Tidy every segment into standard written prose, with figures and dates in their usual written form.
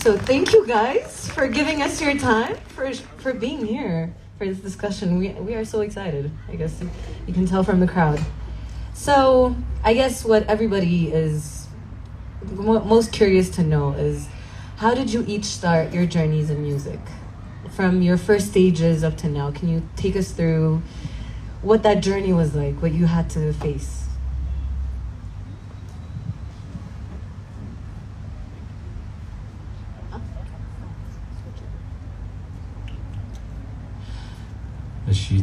So thank you guys for giving us your time, for being here for this discussion. We are so excited. I guess you can tell from the crowd. So I guess what everybody is most curious to know is, how did you each start your journeys in music? From your first stages up to now, can you take us through what that journey was like, what you had to face?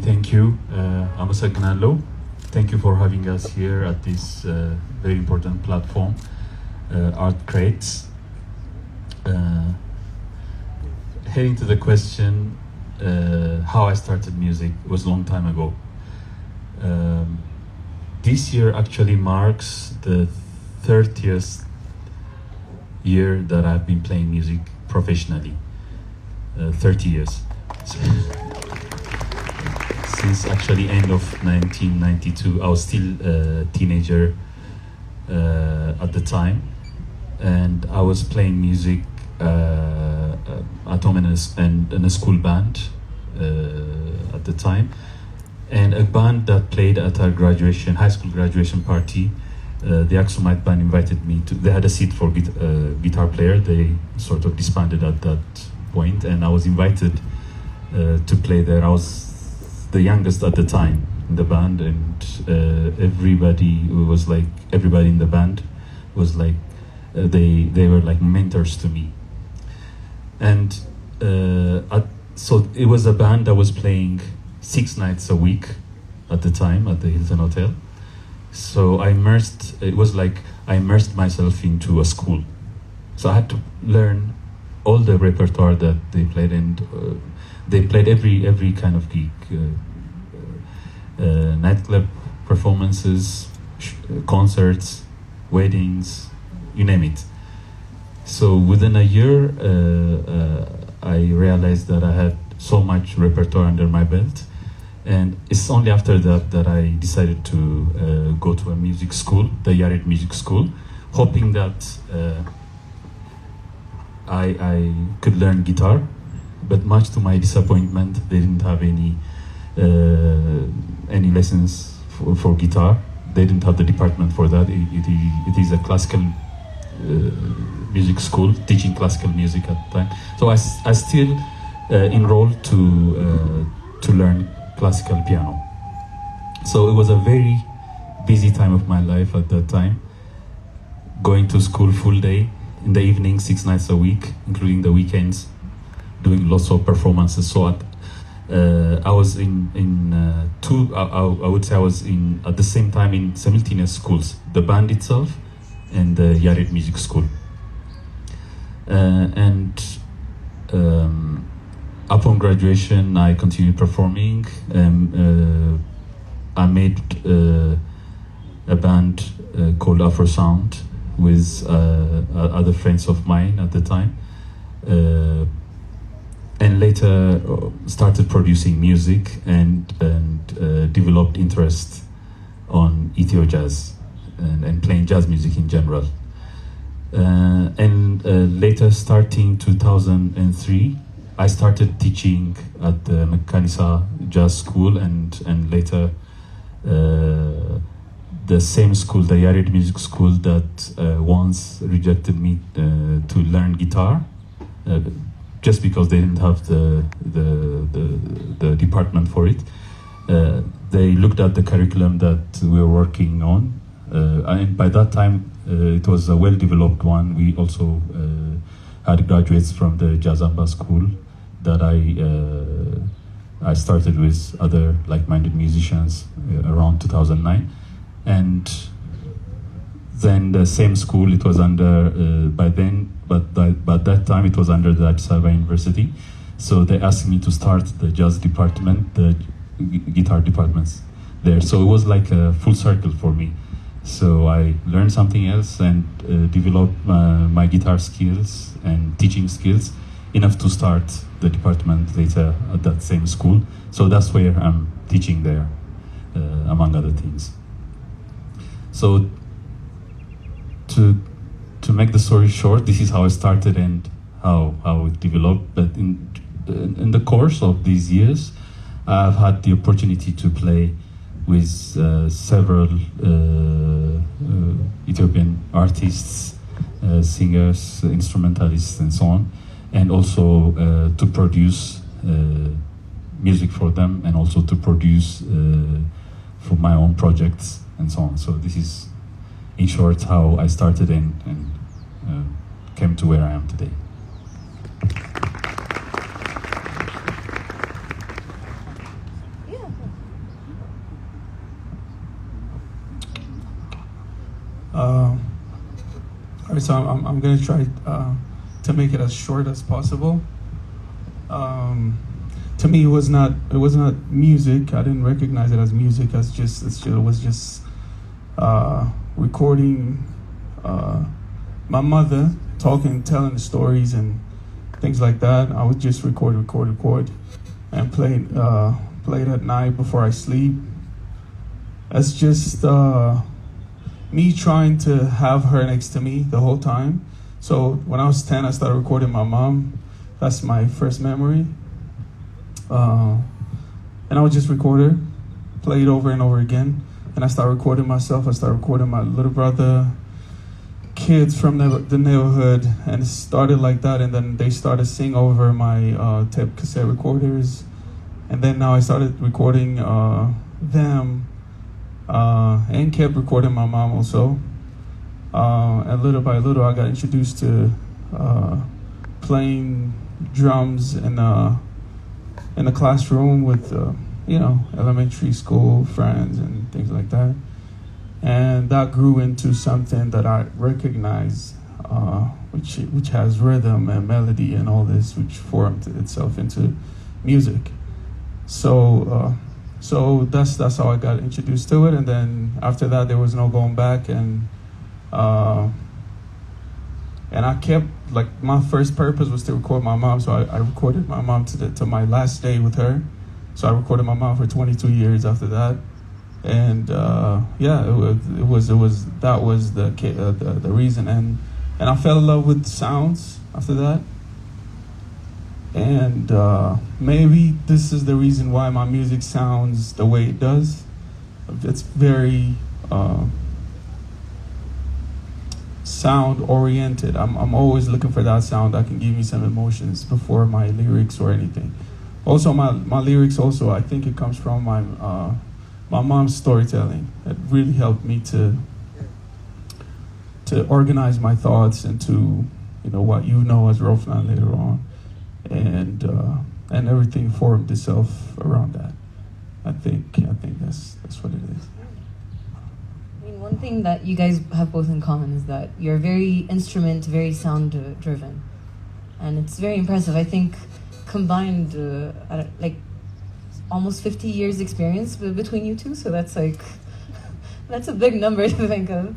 Thank you. አመሰግናለሁ. Thank you for having us here at this very important platform, Art Creates. Heading to the question, how I started music was a long time ago. This year actually marks the 30th year that I've been playing music professionally. 30 years. Since actually end of 1992, I was still a teenager at the time, and I was playing music at home and in a school band at the time, and a band that played at our high school graduation party. The Aksumite band invited me to. They had a seat for guitar player. They sort of disbanded at that point, and I was invited to play there. I was the youngest at the time in the band, and everybody in the band was like they were like mentors to me. And so it was a band that was playing 6 nights a week at the time at the Hilton Hotel. So I immersed myself into a school. So I had to learn all the repertoire that they played, and they played every kind of gig, nightclub performances, concerts, weddings, you name it. So within a year, I realized that I had so much repertoire under my belt, and it's only after that I decided to go to a music school, the Yared Music School, hoping that I could learn guitar. But much to my disappointment, they didn't have any lessons for guitar. They didn't have the department for that. It is a classical music school teaching classical music at the time. So I still enrolled to learn classical piano. So it was a very busy time of my life at that time. Going to school full day, in the evening 6 nights a week, including the weekends, doing lots of performances. So I was I would say I was at the same time in simultaneous schools, the band itself and the Yared Music School. Upon graduation, I continued performing. I made a band called Afro Sound with other friends of mine at the time. And later started producing music and developed interest on Ethio jazz and playing jazz music in general. Later, starting 2003, I started teaching at the Mekkanisa Jazz School, and later the same school, the Yared Music School, that once rejected me to learn guitar. Just because they didn't have the department for it. They looked at the curriculum that we were working on, and by that time it was a well-developed one. We also had graduates from the Jazamba school that I started with other like-minded musicians around 2009, and then the same school, it was under by that time it was under the Addis Ababa University. So they asked me to start the jazz department, the guitar departments there. So it was like a full circle for me. So I learned something else and developed my guitar skills and teaching skills enough to start the department later at that same school. So that's where I'm teaching there, among other things. So to make the story short, this is how I started and how it developed. But in the course of these years, I've had the opportunity to play with several Ethiopian artists, singers, instrumentalists, and so on, and also to produce music for them, and also to produce for my own projects and so on. So this is, in short, how I started and came to where I am today. All right, so I'm going to try to make it as short as possible. To me, it was not music. I didn't recognize it as music. It was just recording my mother talking, telling the stories and things like that. I would just record, and play it at night before I sleep. It's just me trying to have her next to me the whole time. So when I was 10, I started recording my mom. That's my first memory. And I would just record her, play it over and over again. And I started recording myself. I started recording my little brother, kids from the neighborhood. And it started like that. And then they started singing over my tape cassette recorders. And then now I started recording them. And kept recording my mom also. And little by little, I got introduced to playing drums in a classroom with, elementary school friends and things like that. And that grew into something that I recognize, which has rhythm and melody and all this, which formed itself into music. So that's how I got introduced to it, and then after that there was no going back, and I kept, like, my first purpose was to record my mom, so I recorded my mom to my last day with her. So I recorded my mom for 22 years after that, and that was the reason, and I fell in love with sounds after that. And maybe this is the reason why my music sounds the way it does. It's very sound oriented. I'm always looking for that sound that can give me some emotions before my lyrics or anything. Also, my lyrics also, I think it comes from my mom's storytelling. It really helped me to organize my thoughts into what as Rophnan later on. And everything formed itself around that. I think that's what it is. I mean, one thing that you guys have both in common is that you're very very sound driven, and it's very impressive. I think combined, almost 50 years experience between you two. So that's that's a big number to think of.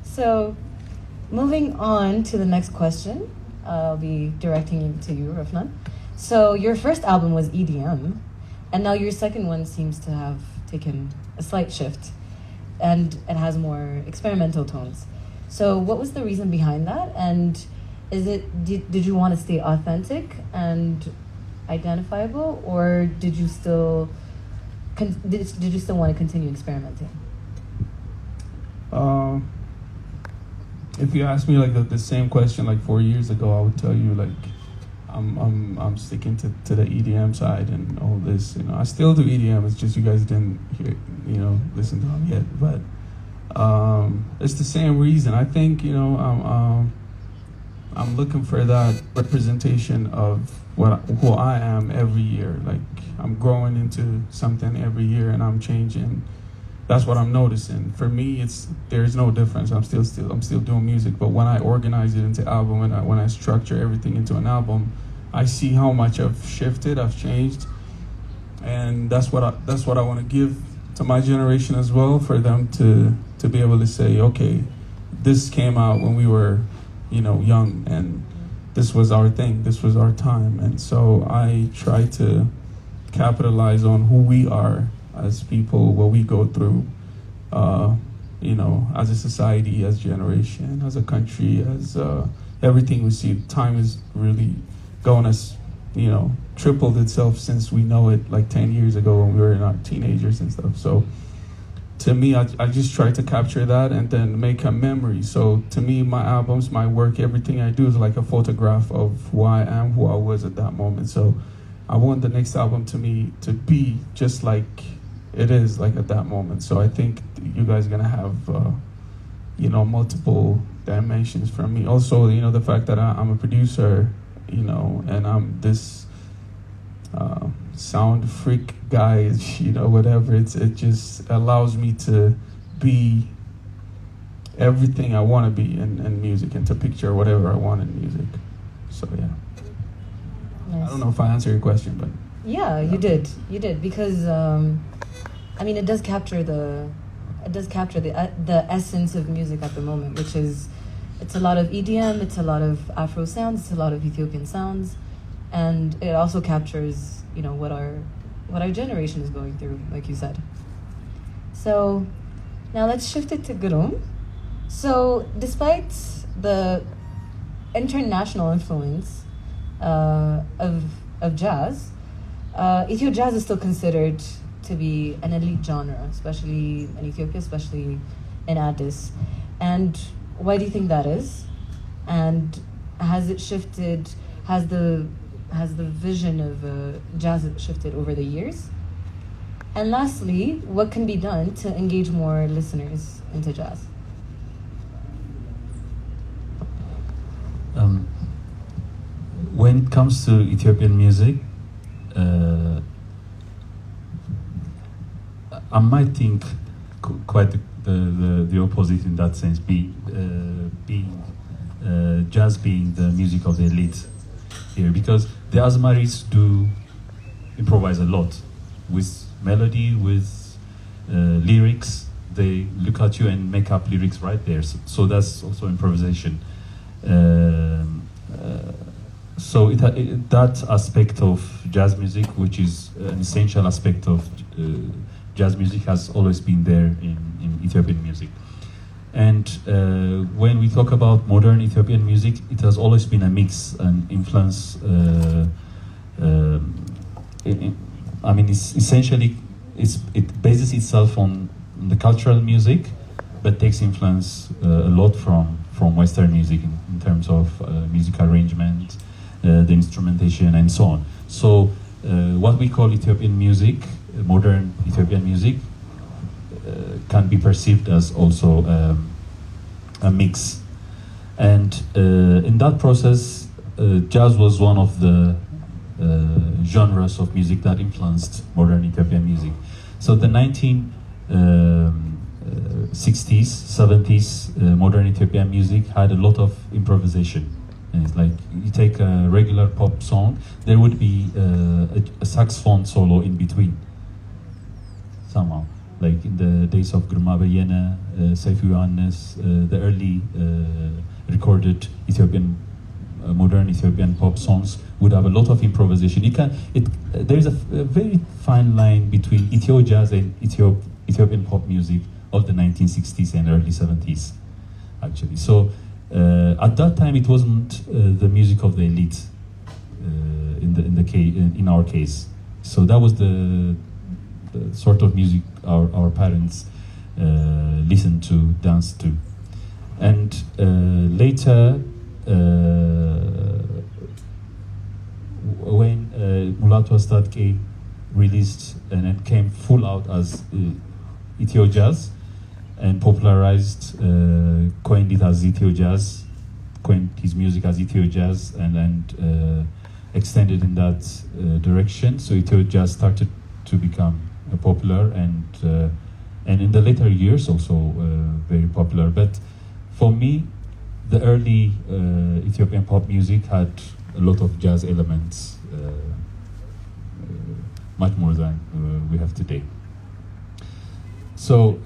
So, moving on to the next question. I'll be directing it to you, Rophnan. So your first album was EDM, and now your second one seems to have taken a slight shift, and it has more experimental tones. So what was the reason behind that? And did you want to stay authentic and identifiable, or did you still want to continue experimenting? If you asked me the same question 4 years ago, I would tell you I'm sticking to the EDM side and all this. I still do EDM. It's just you guys didn't listen to them yet. But it's the same reason. I think I'm looking for that representation of who I am every year. I'm growing into something every year, and I'm changing. That's what I'm noticing. For me, there's no difference. I'm still doing music, but when I organize it into album, and when I structure everything into an album, I see how much I've shifted, I've changed, and that's what I want to give to my generation as well, for them to be able to say, okay, this came out when we were, young, and this was our thing, this was our time, and so I try to capitalize on who we are as people, what we go through, you know, as a society, as generation, as a country, as everything we see, time is really going us, you know, tripled itself since we know it like 10 years ago when we were not teenagers and stuff. So to me, I just try to capture that and then make a memory. So to me, my albums, my work, everything I do is like a photograph of who I am, who I was at that moment. So I want the next album to me to be just like it is like at that moment. So I think you guys are gonna have, you know, multiple dimensions from me. Also, you know, the fact that I'm a producer, you know, and I'm this sound freak guy, you know, whatever. It just allows me to be everything I want to be in music and to picture whatever I want in music. So yeah. Nice. I don't know if I answered your question, but yeah, you did because I mean it does capture the essence of music at the moment, which is it's a lot of EDM, it's a lot of Afro sounds, it's a lot of Ethiopian sounds, and it also captures, you know, what our generation is going through, like you said. So now let's shift it to Girum. So despite the international influence of jazz, Ethio jazz is still considered to be an elite genre, especially in Ethiopia, especially in Addis. And why do you think that is? And has it shifted? Has the vision of jazz shifted over the years? And lastly, what can be done to engage more listeners into jazz? When it comes to Ethiopian music, I might think quite the opposite in that sense, jazz being the music of the elite here, because the Azmaris do improvise a lot with melody, with lyrics. They look at you and make up lyrics right there, so that's also improvisation. So that aspect of jazz music, which is an essential aspect of jazz music, has always been there in Ethiopian music. And when we talk about modern Ethiopian music, it has always been a mix and influence. I mean, it's essentially, it bases itself on the cultural music, but takes influence a lot from Western music in terms of music arrangement, the instrumentation, and so on. So what we call Ethiopian music, modern Ethiopian music, can be perceived as also a mix. And in that process, jazz was one of the genres of music that influenced modern Ethiopian music. So the 1960s, 70s, modern Ethiopian music had a lot of improvisation. And it's like, you take a regular pop song, there would be a saxophone solo in between, somehow. Like in the days of Girma Beyene, Seifu, the early recorded Ethiopian, modern Ethiopian pop songs would have a lot of improvisation. There is a very fine line between Ethio jazz and Ethiopian pop music of the 1960s and early 70s, actually. So at that time, it wasn't the music of the elite in our case. So that was the sort of music our parents listened to, danced to. And later, when Mulatu Astatke released and then came full out as Ethio jazz and popularized, coined it as Ethio jazz, coined his music as Ethio jazz, and extended in that direction. So Ethio jazz started to become popular, and in the later years also very popular. But for me, the early Ethiopian pop music had a lot of jazz elements, much more than we have today. So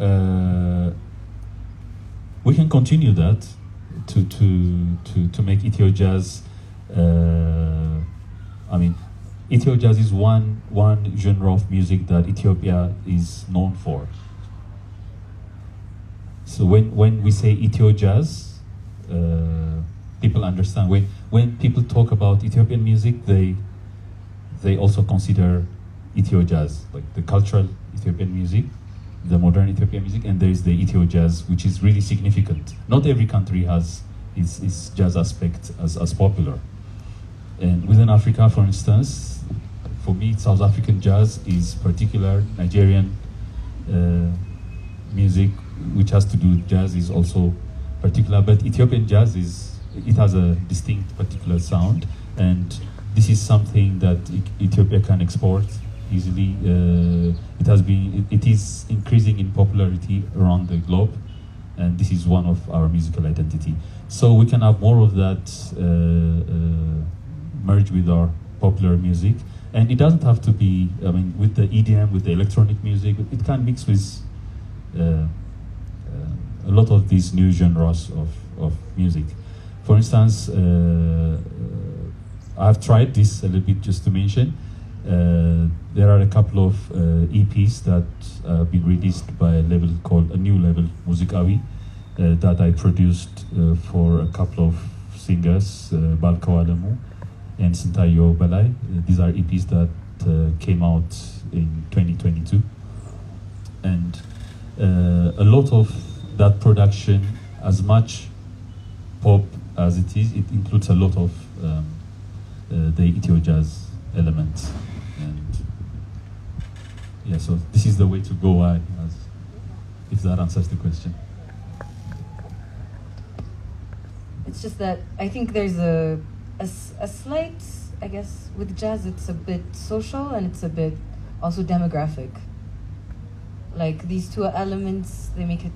we can continue that to make Ethio jazz. I mean, Ethio jazz is one genre of music that Ethiopia is known for. So when we say Ethio jazz, people understand. When people talk about Ethiopian music, they also consider Ethio jazz, like the cultural Ethiopian music, the modern Ethiopian music, and there is the Ethio jazz, which is really significant. Not every country has its jazz aspect as popular. And within Africa, for instance, for me, South African jazz is particular. Nigerian music, which has to do with jazz, is also particular. But Ethiopian jazz it has a distinct, particular sound, and this is something that Ethiopia can export easily. It is increasing in popularity around the globe, and this is one of our musical identity. So we can have more of that merge with our popular music, and it doesn't have to be. I mean, with the EDM, with the electronic music, it can mix with a lot of these new genres of music. For instance, I've tried this a little bit just to mention. There are a couple of EPs that have been released by a label called a new label, Musikawi, that I produced for a couple of singers, Balkaw Alemu and Sintayo Balai. These are EPs that came out in 2022. And a lot of that production, as much pop as it is, it includes a lot of the Ethio jazz elements. And yeah, so this is the way to go, if that answers the question. It's just that I think there's a slight, I guess, with jazz it's a bit social and it's a bit also demographic. Like these two elements, they make it,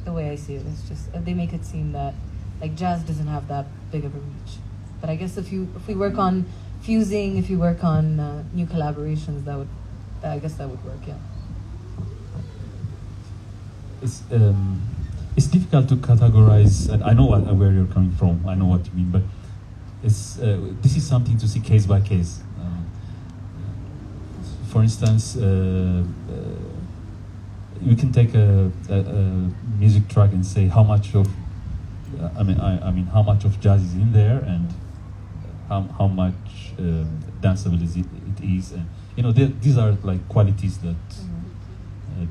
the way I see it, it's just, they make it seem that like jazz doesn't have that big of a reach. But I guess if we work on fusing, if you work on new collaborations, I guess that would work, yeah. It's difficult to categorize, and I know where you're coming from, I know what you mean, but this is something to see case by case. For instance, you can take a music track and say how much of, how much of jazz is in there, and how much danceable it is, and these are like qualities that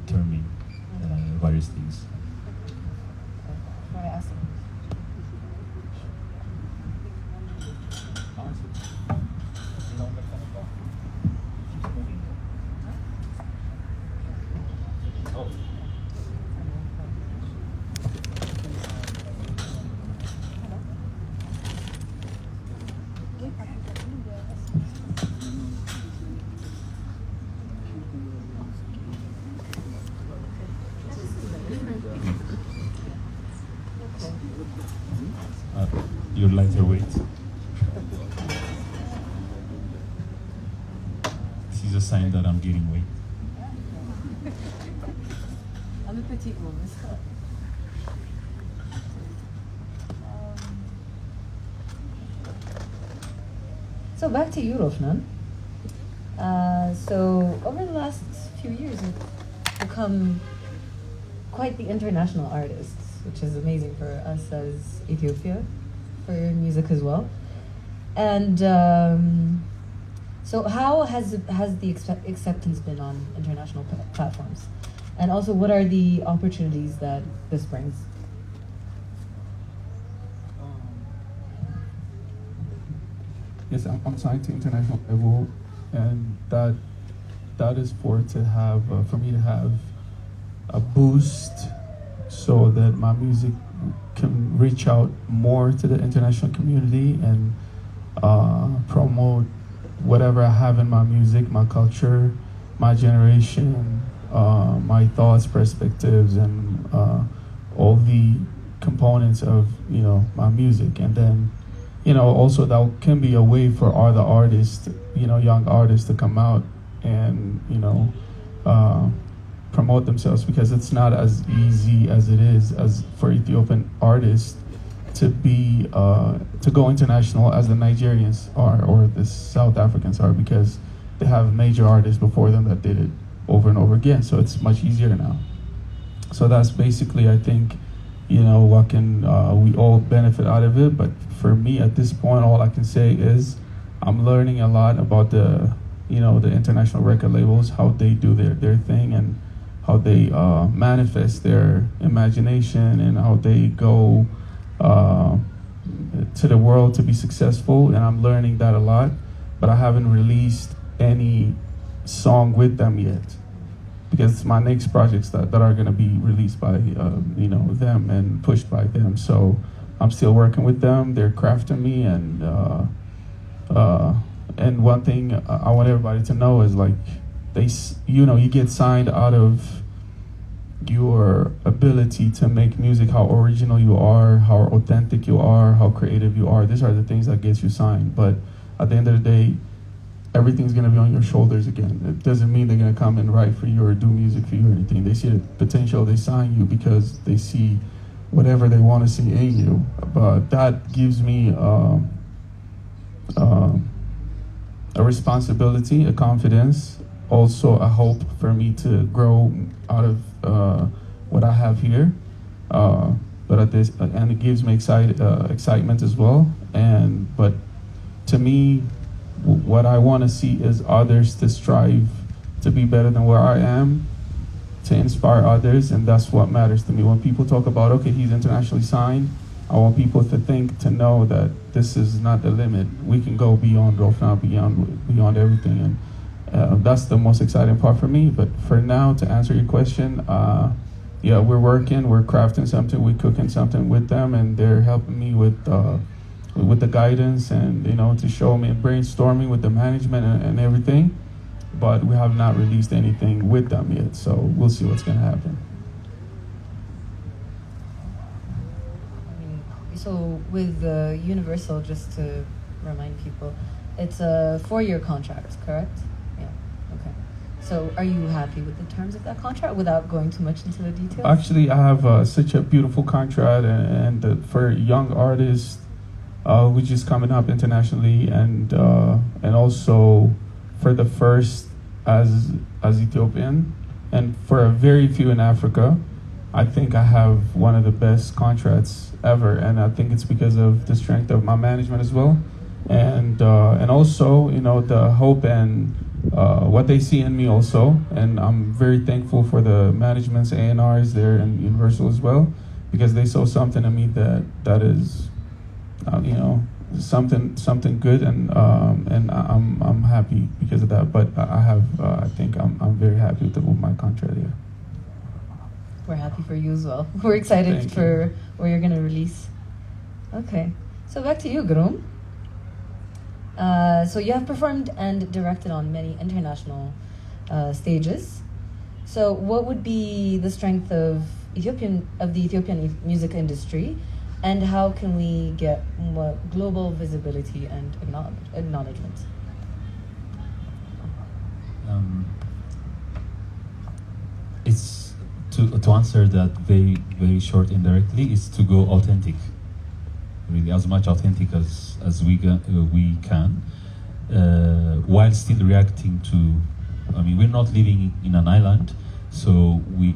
determine various things. Your lighter weight. This is a sign that I'm gaining weight. I'm a petite woman. So back to you, Rophnan. So over the last few years, you've become quite the international artist, which is amazing for us as Ethiopia, for your music as well. And so how has the acceptance been on international platforms? And also, what are the opportunities that this brings? Yes, I'm signed to international level, and that is for me to have a boost so that my music can reach out more to the international community and promote whatever I have in my music, my culture, my generation, my thoughts, perspectives, and all the components of my music. And then also that can be a way for other artists, young artists, to come out and promote themselves, because it's not as easy as it is as for Ethiopian artists to be to go international as the Nigerians are or the South Africans are, because they have major artists before them that did it over and over again. So it's much easier now. So that's basically, I think, you know, what can we all benefit out of it. But for me, at this point, all I can say is I'm learning a lot about the, you know, the international record labels, how they do their thing, and how they manifest their imagination, and how they go to the world to be successful. And I'm learning that a lot, but I haven't released any song with them yet, because it's my next projects that are going to be released by you know, them and pushed by them. So I'm still working with them. They're crafting me, and one thing I want everybody to know is, like, you know, you get signed out of your ability to make music, how original you are, how authentic you are, how creative you are. These are the things that gets you signed. But at the end of the day, everything's going to be on your shoulders again. It doesn't mean they're going to come and write for you or do music for you or anything. They see the potential. They sign you because they see whatever they want to see in you. But that gives me a responsibility, a confidence, also a hope for me to grow out of what I have here. But at this, and it gives me excitement as well. But to me, what I want to see is others to strive to be better than where I am, to inspire others, and that's what matters to me. When people talk about, okay, he's internationally signed, I want people to think, to know that this is not the limit. We can go beyond Rophnan, beyond everything, and that's the most exciting part for me. But for now, to answer your question, yeah, we're working, we're crafting something, we're cooking something with them, and they're helping me with the guidance, and, you know, to show me and brainstorming with the management and everything. But we have not released anything with them yet, so we'll see what's going to happen. So with Universal, just to remind people, it's a 4-year contract, correct? Yeah. Okay. So are you happy with the terms of that contract without going too much into the details? Actually, I have such a beautiful contract, and for young artists, which is coming up internationally, and also for the first as Ethiopian, and for a very few in Africa. I think I have one of the best contracts ever, and I think it's because of the strength of my management as well, and also, you know, the hope and what they see in me also. And I'm very thankful for the management's A&Rs there in Universal as well, because they saw something in me that is, you know, something good, and I'm happy because of that. But I think I'm very happy with my contract here. We're happy for you as well. We're excited for what you're going to release. Okay, so back to you, Girum. So you have performed and directed on many international stages. So what would be the strength of the Ethiopian music industry, and how can we get more global visibility and acknowledgement? It's to answer that very, very short indirectly, is to go authentic, really as much authentic as we can, while still reacting to. I mean, we're not living in an island, so we.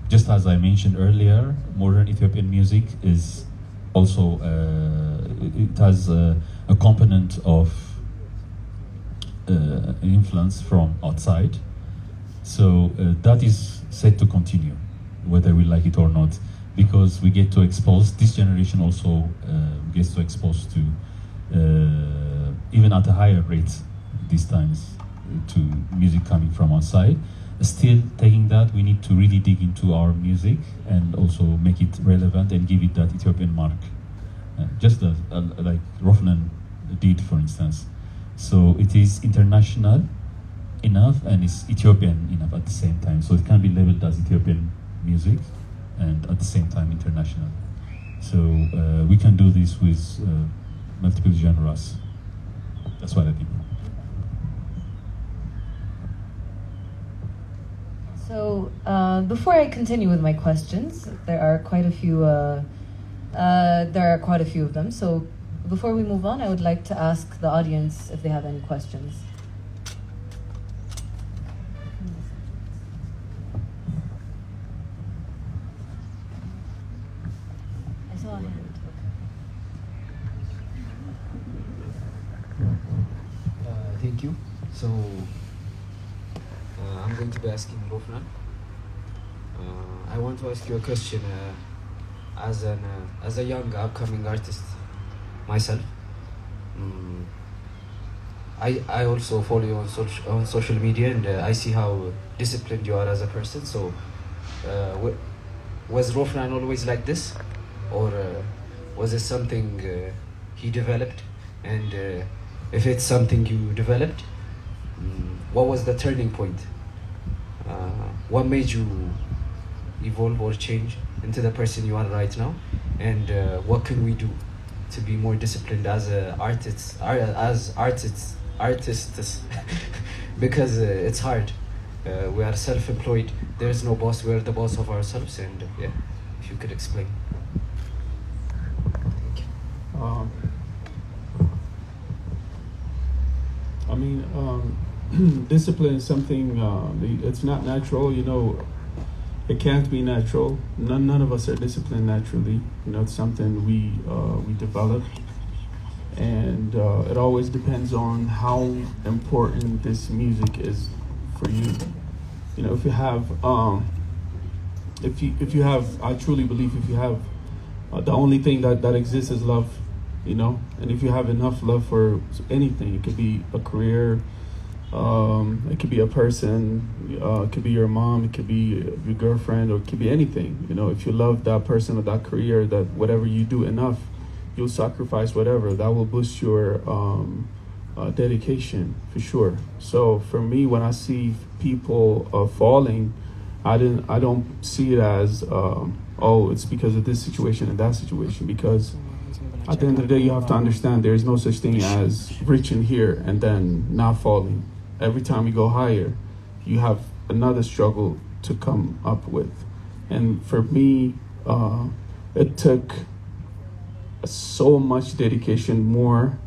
Just as I mentioned earlier, modern Ethiopian music is also, it has a component of influence from outside. So that is set to continue, whether we like it or not, because we get to expose, this generation also gets to expose to, even at a higher rate these times, to music coming from outside. Still taking that, we need to really dig into our music and also make it relevant and give it that Ethiopian mark, just like Rophnan did, for instance. So it is international enough and it's Ethiopian enough at the same time. So it can be labeled as Ethiopian music and at the same time international. So we can do this with multiple genres. That's what I think. So before I continue with my questions, there are quite a few of them. So before we move on, I would like to ask the audience if they have any questions. saw a hand. Thank you. So I'm going to be asking Rophnan. I want to ask you a question as a young upcoming artist myself. I also follow you on social media, and I see how disciplined you are as a person. So was Rophnan always like this, or was it something he developed? And if it's something you developed, what was the turning point? What made you evolve or change into the person you are right now? And what can we do to be more disciplined as artists? Because it's hard. We are self-employed. There is no boss. We are the boss of ourselves. And yeah, if you could explain. Thank you. I mean, discipline is something, it's not natural, you know, it can't be natural. None of us are disciplined naturally. You know, it's something we develop. And it always depends on how important this music is for you. You know, if you have, I truly believe if you have, the only thing that exists is love. You know, and if you have enough love for anything, it could be a career, it could be a person, it could be your mom, it could be your girlfriend, or it could be anything. You know, if you love that person or that career, that whatever you do enough, you'll sacrifice whatever. That will boost your dedication for sure. So for me, when I see people falling, I don't see it as oh, it's because of this situation and that situation, because at the end of the day, you have to understand there is no such thing as reaching here and then not falling. Every time you go higher, you have another struggle to come up with. And for me, it took so much dedication more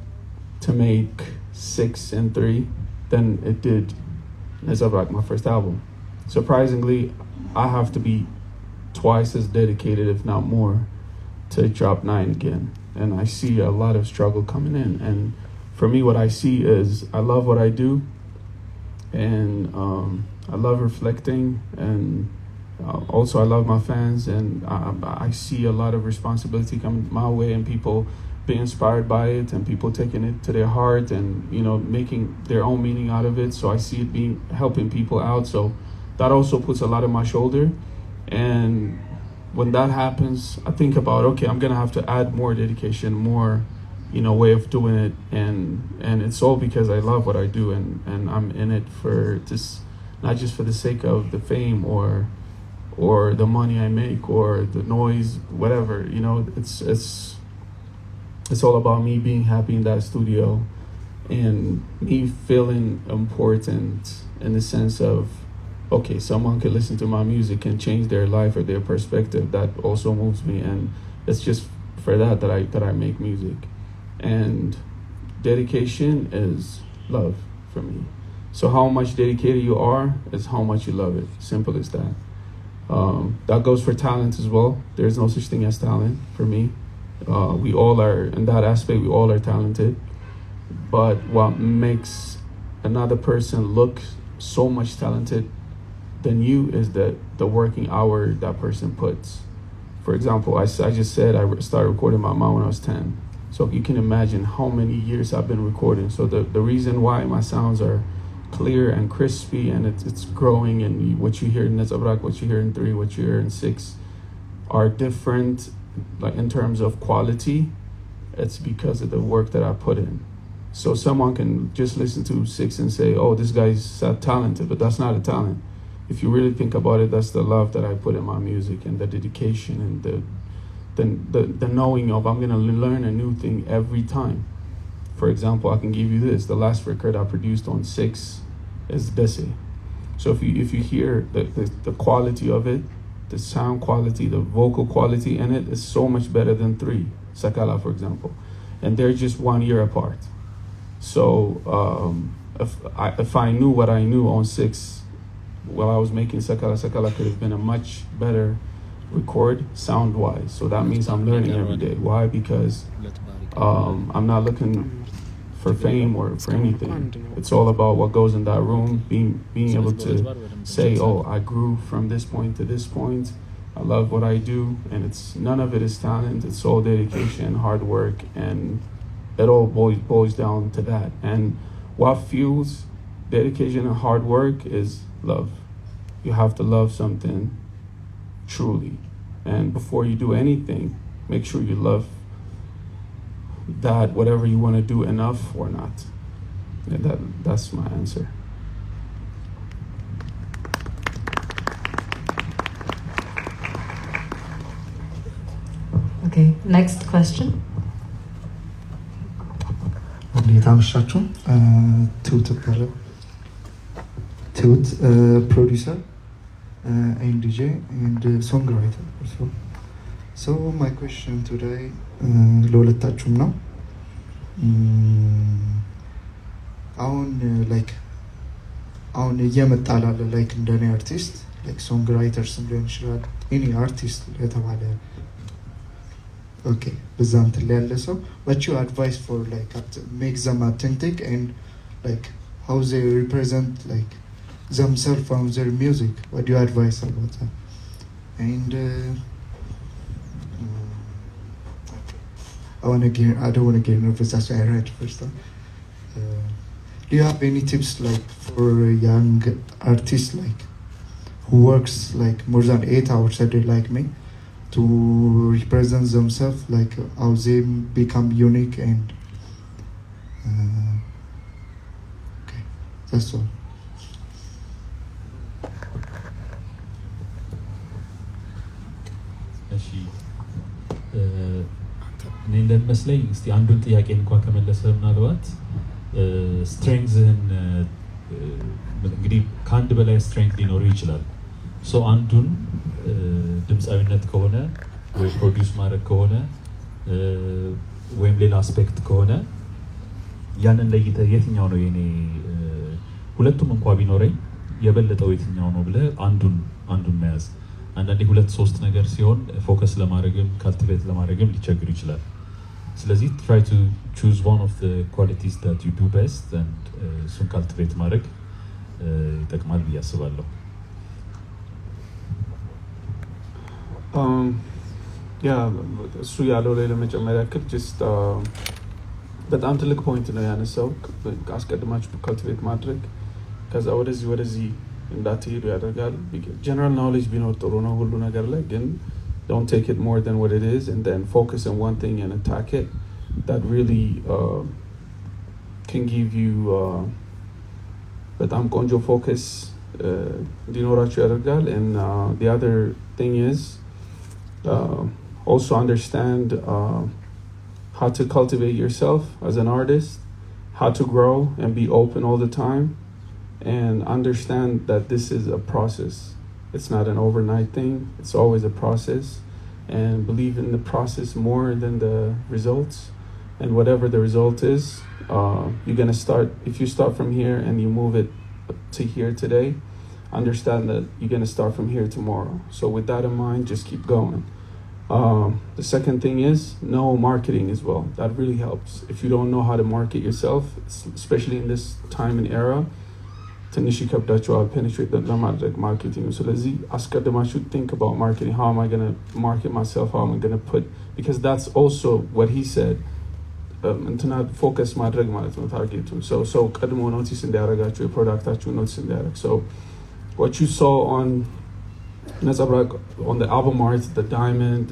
to make 6 and 3 than it did Nezabrak, my first album. Surprisingly, I have to be twice as dedicated, if not more, to drop 9 again. And I see a lot of struggle coming in. And for me, what I see is I love what I do, and I love reflecting, and also I love my fans, and I see a lot of responsibility coming my way, and people being inspired by it, and people taking it to their heart, and you know, making their own meaning out of it. So I see it being helping people out. So that also puts a lot on my shoulder. And when that happens, I think about, okay, I'm gonna have to add more dedication, more, you know, way of doing it, and it's all because I love what I do, and I'm in it for this, not just for the sake of the fame or the money I make or the noise, whatever. You know, it's all about me being happy in that studio, and me feeling important in the sense of, okay, someone could listen to my music and change their life or their perspective. That also moves me, and it's just for that I make music. And dedication is love for me. So how much dedicated you are is how much you love it. Simple as that. That goes for talent as well. There's no such thing as talent for me. We all are, in that aspect, we all are talented. But what makes another person look so much talented than you is the working hour that person puts. For example, I just said I started recording my mom when I was 10. So you can imagine how many years I've been recording. So the reason why my sounds are clear and crispy, and it's growing, and what you hear in Nezabrak, what you hear in 3, what you hear in 6 are different, like in terms of quality. It's because of the work that I put in. So someone can just listen to 6 and say, oh, this guy's talented, but that's not a talent. If you really think about it, that's the love that I put in my music, and the dedication, and the knowing of I'm gonna learn a new thing every time. For example, I can give you this. The last record I produced on 6 is Desi. So if you hear the quality of it, the sound quality, the vocal quality in it is so much better than 3, Sakala, for example. And they're just 1 year apart. So if I knew what I knew on 6 while I was making Sakala could have been a much better record sound-wise. So that means I'm learning every day. Why? Because I'm not looking for fame or for anything. It's all about what goes in that room, being able to say, oh, I grew from this point to this point. I love what I do, and it's none of it is talent. It's all dedication, hard work, and it all boils down to that. And what fuels dedication and hard work is love. You have to love something truly. And before you do anything, make sure you love that, whatever you want to do, enough or not. And that's my answer. Okay, next question. እንዴት አመሻችሁ? ትሁት እባላለሁ። ትሁት ፕሮዲውሰር and DJ and songwriter also. So my question today ለሁለታችሁም ነው። አሁን አሁን እየመጣ ላለ ላይክ እንደኔ አርቲስት ላይክ ሶንግራይተርስም ሊሆን ይችላል ኤኒ አርቲስት የተባለ okay በዛንት ላይ ያለ ሰው what you advise for like make them authentic and like how they represent like themselves from their music. What do you advise about that? And I don't want to get nervous, that's why I write first. Do you have any tips like for a young artist like who works like more than 8 hours a day like me to represent themselves, like how they become unique and okay, that's all. እሺ እኔ እንደሚመስለኝ እስቲ አንዱን ጥያቄ እንኳን ከመለሰ ምናልባት ስትሬንግዝህን እንግዲህ ከአንድ በላይ ስትሬንግ ሊኖሩ ይችላል። ሶ አንዱን ድምፃዊነት ከሆነ ወይ ፕሮዲውስ ማድረግ ከሆነ ወይም ሌላ አስፔክት ከሆነ ያንን ለይተህ የትኛው ነው የኔ ሁለቱም እንኳን ቢኖረኝ የበለጠው የትኛው ነው ብለህ አንዱን መያዝ። አንዳንዴ ሁለት ሶስት ነገር ሲሆን ፎከስ ለማድረግም ካልቲቬት ለማድረግም ሊቸግር ይችላል። ስለዚህ try to choose one of the qualities that you do best and እሱን ካልቲቬት ማድረግ ይጠቅማል ብዬ አስባለሁ። እሱ ያለው ላይ ለመጨመር ያክል ጀስት በጣም ትልቅ ፖይንት ነው ያነሳው። አስቀድማችሁ ካልቲቬት ማድረግ ከዛ ወደዚህ እንዳትሄዱ ያደርጋል። ጀነራል ናውሌጅ ቢኖር ጥሩ ነው ሁሉ ነገር ላይ ግን don't take it more than what it is and then focus on one thing and attack it. That really can give you በጣም ቆንጆ ፎከስ እንዲኖራችሁ ያደርጋል። And the other thing is also understand how to cultivate yourself as an artist, how to grow and be open all the time, and understand that this is a process. It's not an overnight thing. It's always a process, and believe in the process more than the results. And whatever the result is, you're gonna start. If you start from here and you move it to here today, understand that you're gonna start from here tomorrow. So with that in mind, just keep going. The second thing is know marketing as well. That really helps. If you don't know how to market yourself, especially in this time and era, ትንሽ ይከብዳቸዋል penetrate ለማድረግ ማርኬቲንግ። ስለዚህ አስቀድማችሁ think about marketing. How am I going to market myself? How am I going to put, because that's also what he said, እንትና ፎከስ ማድረግ ማለት ነው ታርጌቱን። so ቀድሞ ኖቲስ እንዲያደርጋችሁ የፕሮዳክታችሁ ኖቲስ እንዲያደርግ። so what you saw on ነጸብራቅ on the album art, the diamond,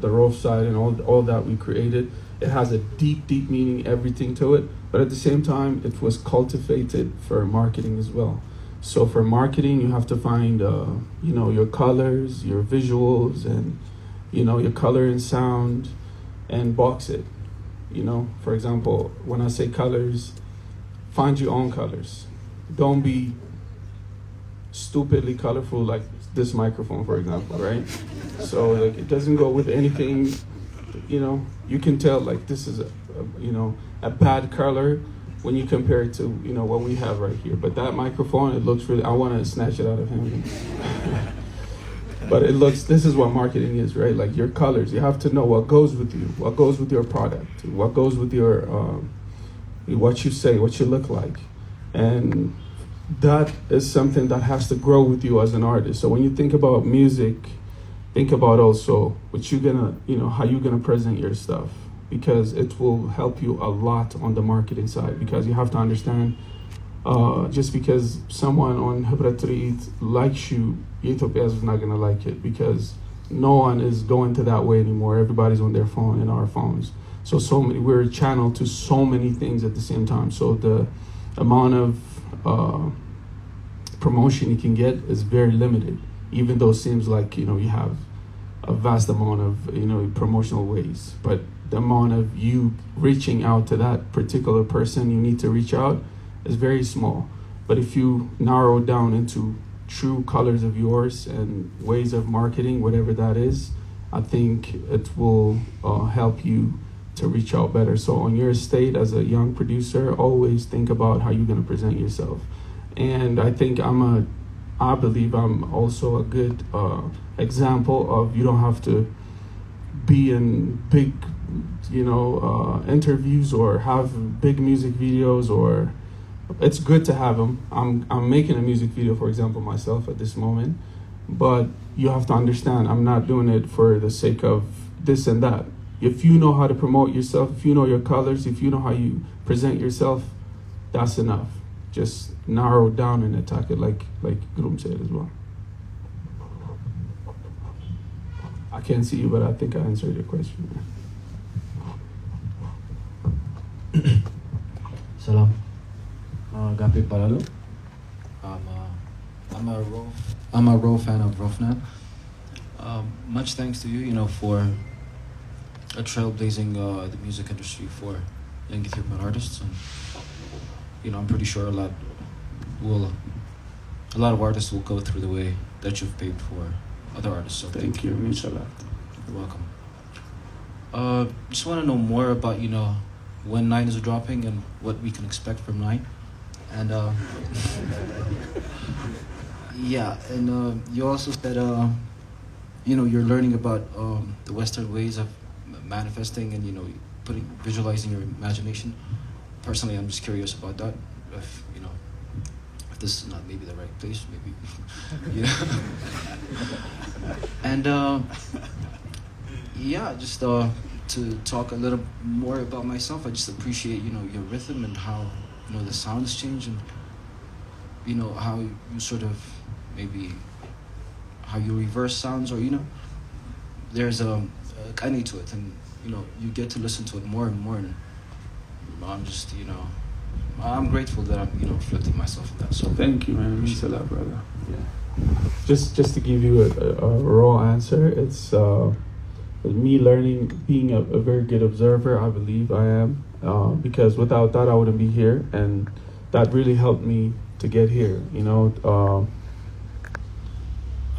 the rough side and all that we created, it has a deep meaning, everything to it, but at the same time it was cultivated for marketing as well. So for marketing you have to find your colors, your visuals, and your color and sound, and box it. For example, when I say colors, find your own colors. Don't be stupidly colorful like this microphone, for example, right? So like it doesn't go with anything. You can tell like this is a bad color when you compare it to what we have right here. But that microphone, it looks really, I want to snatch it out of him. But it looks, this is what marketing is, right? Like your colors, you have to know what goes with you, what goes with your product, what goes with your, what you say, what you look like. And that is something that has to grow with you as an artist. So when you think about music, think about also what you're gonna, how you're gonna present your stuff, because it will help you a lot on the marketing side, because you have to understand, just because someone on Hibrat Reed likes you, Ethiopia is not gonna like it, because no one is going to that way anymore. Everybody's on their phone and our phones. So many, we're channeled to so many things at the same time. So the amount of promotion you can get is very limited, even though it seems like you have a vast amount of promotional ways. But the amount of you reaching out to that particular person you need to reach out is very small. But if you narrow it down into true colors of yours and ways of marketing, whatever that is, I think it will help you to reach out better. So on your estate as a young producer, always think about how you're going to present yourself. And I think I believe I'm also a good example of, you don't have to be in big, interviews or have big music videos, or it's good to have them. I'm making a music video, for example, myself at this moment, but you have to understand, I'm not doing it for the sake of this and that. If you know how to promote yourself, if you know your colors, if you know how you present yourself, that's enough. Just narrow it down and attack it, like Girum said as well. I can't see you, but I think I answered your question. Salam. Gapi Paralu. I'm a Ro fan of Rophnan. Much thanks to you, for trailblazing the music industry for young Ethiopian artists, and I'm pretty sure a lot of artists will go through the way that you've paved for other artists. So thank you. Means a lot. You're welcome. Just want to know more about when 9 is dropping and what we can expect from 9, and yeah, and you also said you're learning about the Western ways of manifesting and visualizing your imagination. Personally, I'm just curious about that. If this is not maybe the right place, maybe and yeah, just to talk a little more about myself, I just appreciate your rhythm and how the sounds change, and how you sort of maybe how you reverse sounds, or there's a kani to it, and you get to listen to it more and more, and I'm just I'm grateful that I'm reflecting myself in that. So thank you, man. It means a lot, brother. Yeah. Just to give you a raw answer, it's me learning, being a very good observer. I believe I am, because without that I wouldn't be here, and that really helped me to get here.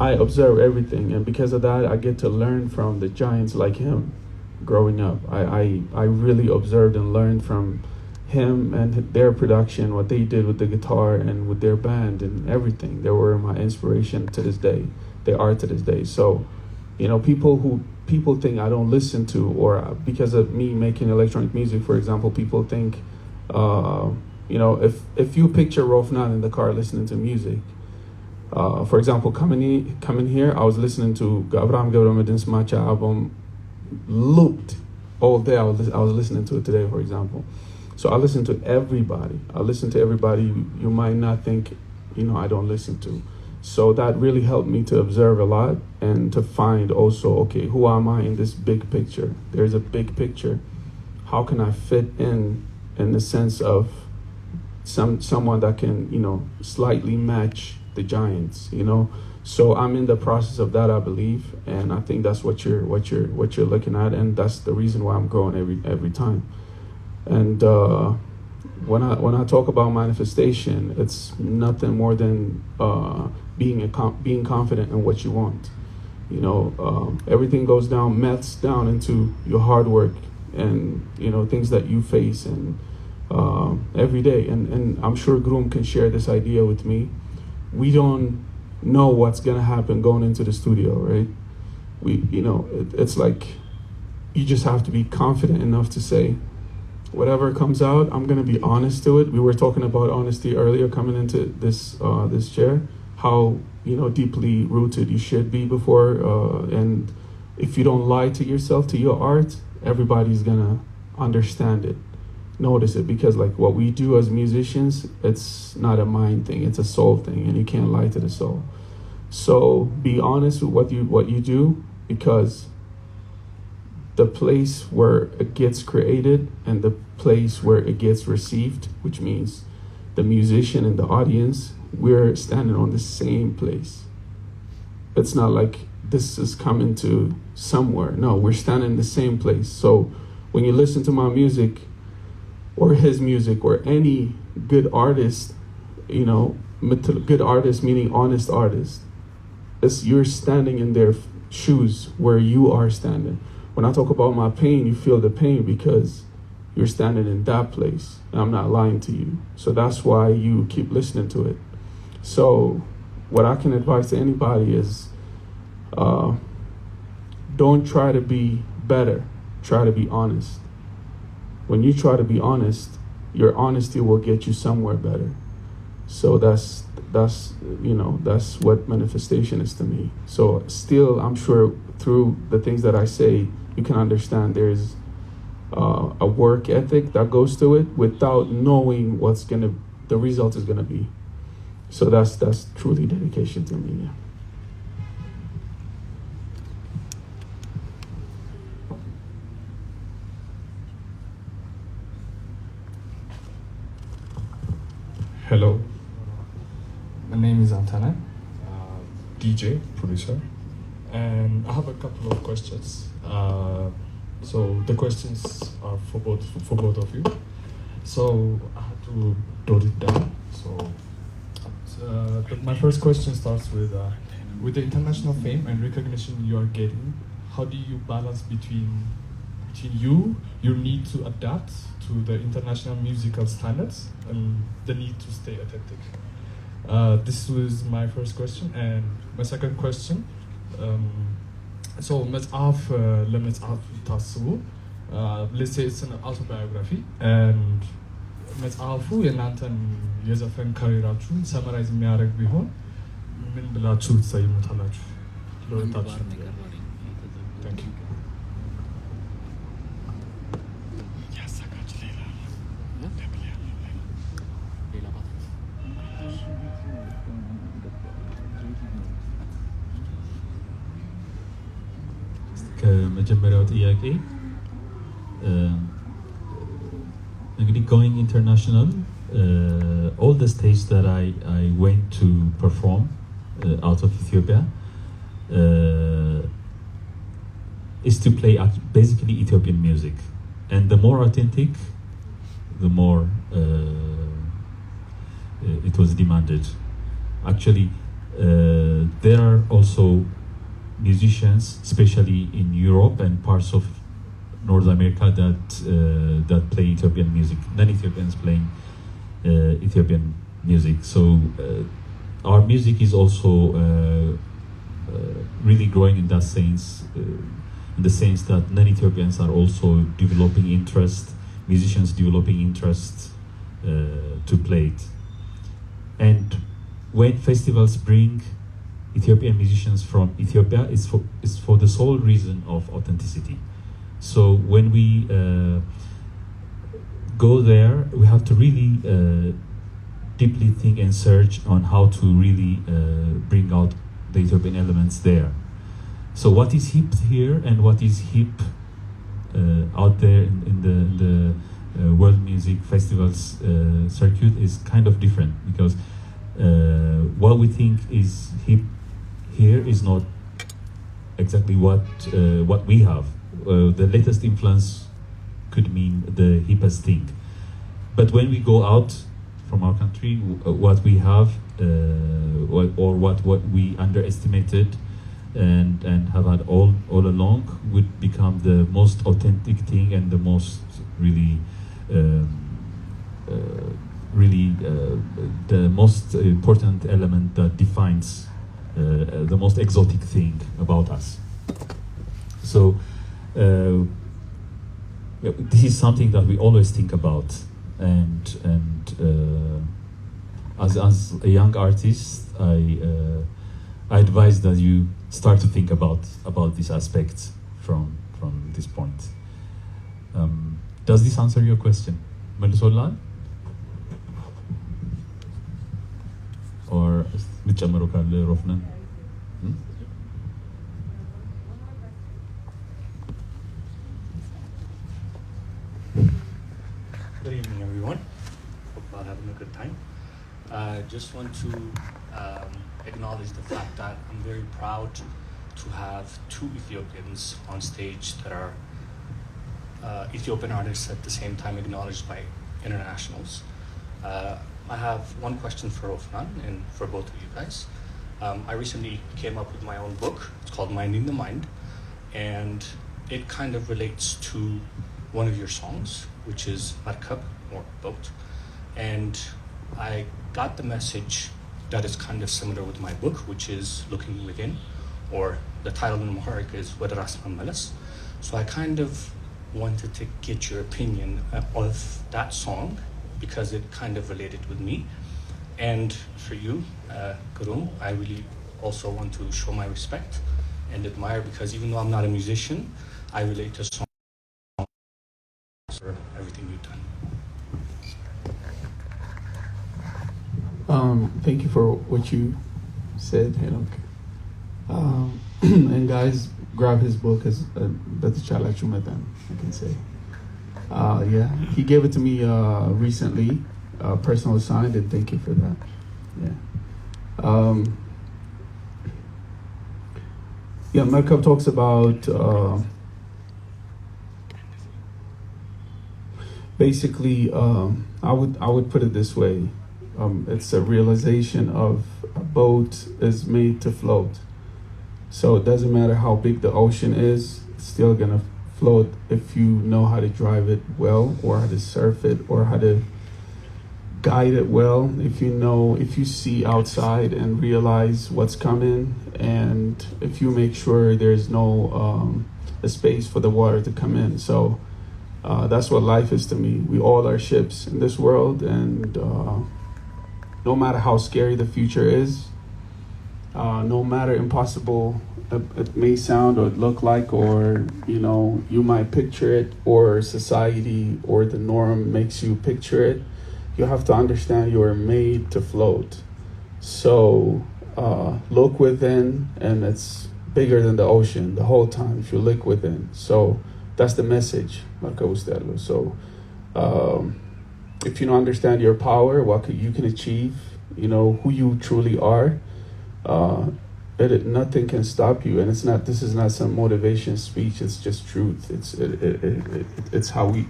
I observe everything, and because of that I get to learn from the giants like him. Growing up, I really observed and learned from him and their production, what they did with the guitar and with their band and everything. They were my inspiration to this day. They are to this day. So, people think I don't listen to, or because of me making electronic music, for example, people think, if you picture Rophnan in the car listening to music, for example, coming here, I was listening to Abraham Gabramedin's Macha album, looped all day. I was listening to it today, for example. So I listen to everybody. You might not think, I don't listen to. So that really helped me to observe a lot and to find also, okay, who am I in this big picture? There's a big picture. How can I fit in the sense of someone that can, slightly match the giants, So I'm in the process of that, I believe, and I think that's what you're looking at, and that's the reason why I'm growing every time. And when I talk about manifestation, it's nothing more than being confident in what you want. Everything melts down into your hard work and things that you face and every day. And I'm sure Girum can share this idea with me. We don't know what's gonna happen going into the studio, right? It's like you just have to be confident enough to say, whatever comes out, I'm gonna be honest to it. We were talking about honesty earlier coming into this chair, how deeply rooted you should be before, and if you don't lie to yourself, to your art, everybody's gonna understand it, notice it, because like what we do as musicians, it's not a mind thing, it's a soul thing, and you can't lie to the soul. So be honest with what you do, because the place where it gets created and the place where it gets received, which means the musician and the audience, we're standing on the same place. It's not like this is coming to somewhere. No, we're standing in the same place. So when you listen to my music or his music or any good artist, good artist meaning honest artist, you're standing in their shoes where you are standing. When I talk about my pain, you feel the pain because you're standing in that place. And I'm not lying to you. So that's why you keep listening to it. So what I can advise to anybody is don't try to be better. Try to be honest. When you try to be honest, your honesty will get you somewhere better. So that's what manifestation is to me. So still, I'm sure through the things that I say, you can understand there's a work ethic that goes to it without knowing the result is gonna be. So that's truly dedication to me. Yeah. Hello, my name is Antana, DJ, producer, and I have a couple of questions. So the questions are for both of you. So I had to note it down. My first question starts with the international fame and recognition you are getting. How do you balance between your need to adapt to the international musical standards and the need to stay authentic? This was my first question, and my second question. So መጽሐፍ ለመጽሐፍ ታስቡ, let's say it's an autobiography, and መጽሐፉ የእናንተን የዘፈን ካሪራችሁን ሰመራይዝ የሚያደርግ ቢሆን ምን ብላችሁ ትሰይሙታላችሁ? ለወጣችሁ። Thank you. ከመጀመሪያው ጥያቄ እንግዲህ going international, all the stages that I went to perform out of Ethiopia is to play basically Ethiopian music, and the more authentic, the more it was demanded. Actually, there are also musicians, especially in Europe and parts of North America, that play Ethiopian music. Non-Ethiopians playing Ethiopian music. So our music is also really growing in that sense, in the sense that non-Ethiopians are also developing interest, musicians developing interest to play it. And when festivals bring Ethiopian musicians from Ethiopia, it's for the sole reason of authenticity. So when we go there, we have to really deeply think and search on how to really bring out the Ethiopian elements there. So what is hip here and what is hip out there in the world music festivals circuit is kind of different, because what we think is hip here is not exactly what we have. The latest influence could mean the hippest thing, but when we go out from our country, what we have or what we underestimated and have had all along would become the most authentic thing and the most really the most important element that defines the most exotic thing about us. So this is something that we always think about, and as a young artist, I advise that you start to think about this aspect from this point. Does this answer your question, መልሶላል? Or ምጨምሮ ካለ ሮፍናን? Good evening, everyone. Hope you're all having a good time. Just want to acknowledge the fact that I'm very proud to have two Ethiopians on stage that are Ethiopian artists at the same time acknowledged by internationals. I have one question for Rophnan and for both of you guys. I recently came up with my own book. It's called Minding the Mind, and it kind of relates to one of your songs, which is Markab, or boat. And I got the message that is kind of similar with my book, which is Looking Within, or the title in Amharic is Wada Ras Mameles. So I kind of wanted to get your opinion of that song, because it kind of related with me. And for you, Girum, I really also want to show my respect and admire, because even though I'm not a musician, I relate to songs for everything you've done. Thank you for what you said, Henok. And guys, grab his book as እንደታጫቹ መጠን, I can say. Yeah, he gave it to me recently, personal signed, and thank you for that. Yeah. Yeah, Markab talks about basically, I would put it this way. It's a realization of a boat is made to float. So it doesn't matter how big the ocean is, it's still gonna float if you know how to drive it well, or how to surf it, or how to guide it well. If you see outside and realize what's coming, and if you make sure there's no a space for the water to come in. So that's what life is to me. We all are ships in this world, and no matter how scary the future is, no matter impossible it may sound or look like, or you might picture it, or society or the norm makes you picture it, you have to understand you are made to float. So look within, and it's bigger than the ocean the whole time if you look within. So that's the message. So if you don't understand your power, what you can achieve, who you truly are, nothing can stop you. And this is not some motivation speech, it's just truth. It's how we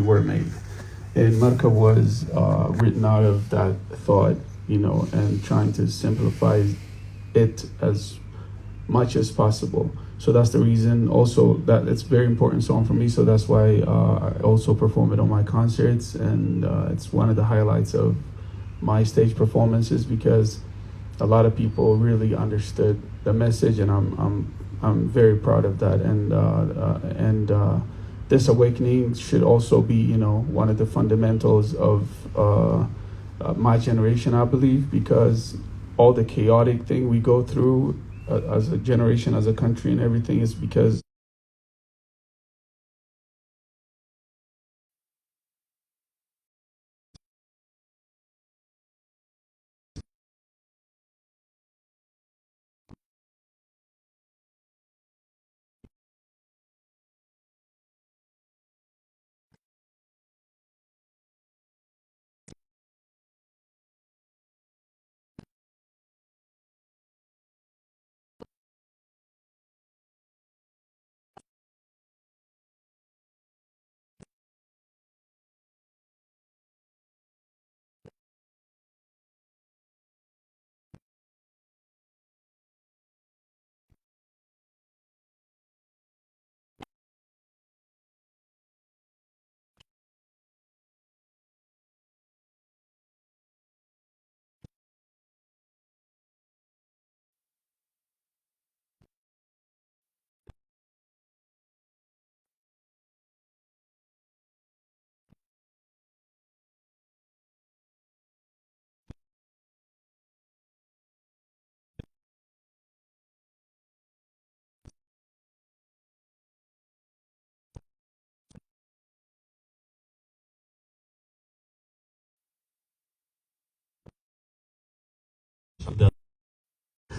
were made. And Markab was written out of that thought, and trying to simplify it as much as possible. So that's the reason also that it's a very important song for me. So that's why I also perform it on my concerts, and it's one of the highlights of my stage performances, because a lot of people really understood the message, and I'm very proud of that. And this awakening should also be, one of the fundamentals of my generation, I believe, because all the chaotic thing we go through as a generation, as a country, and everything is because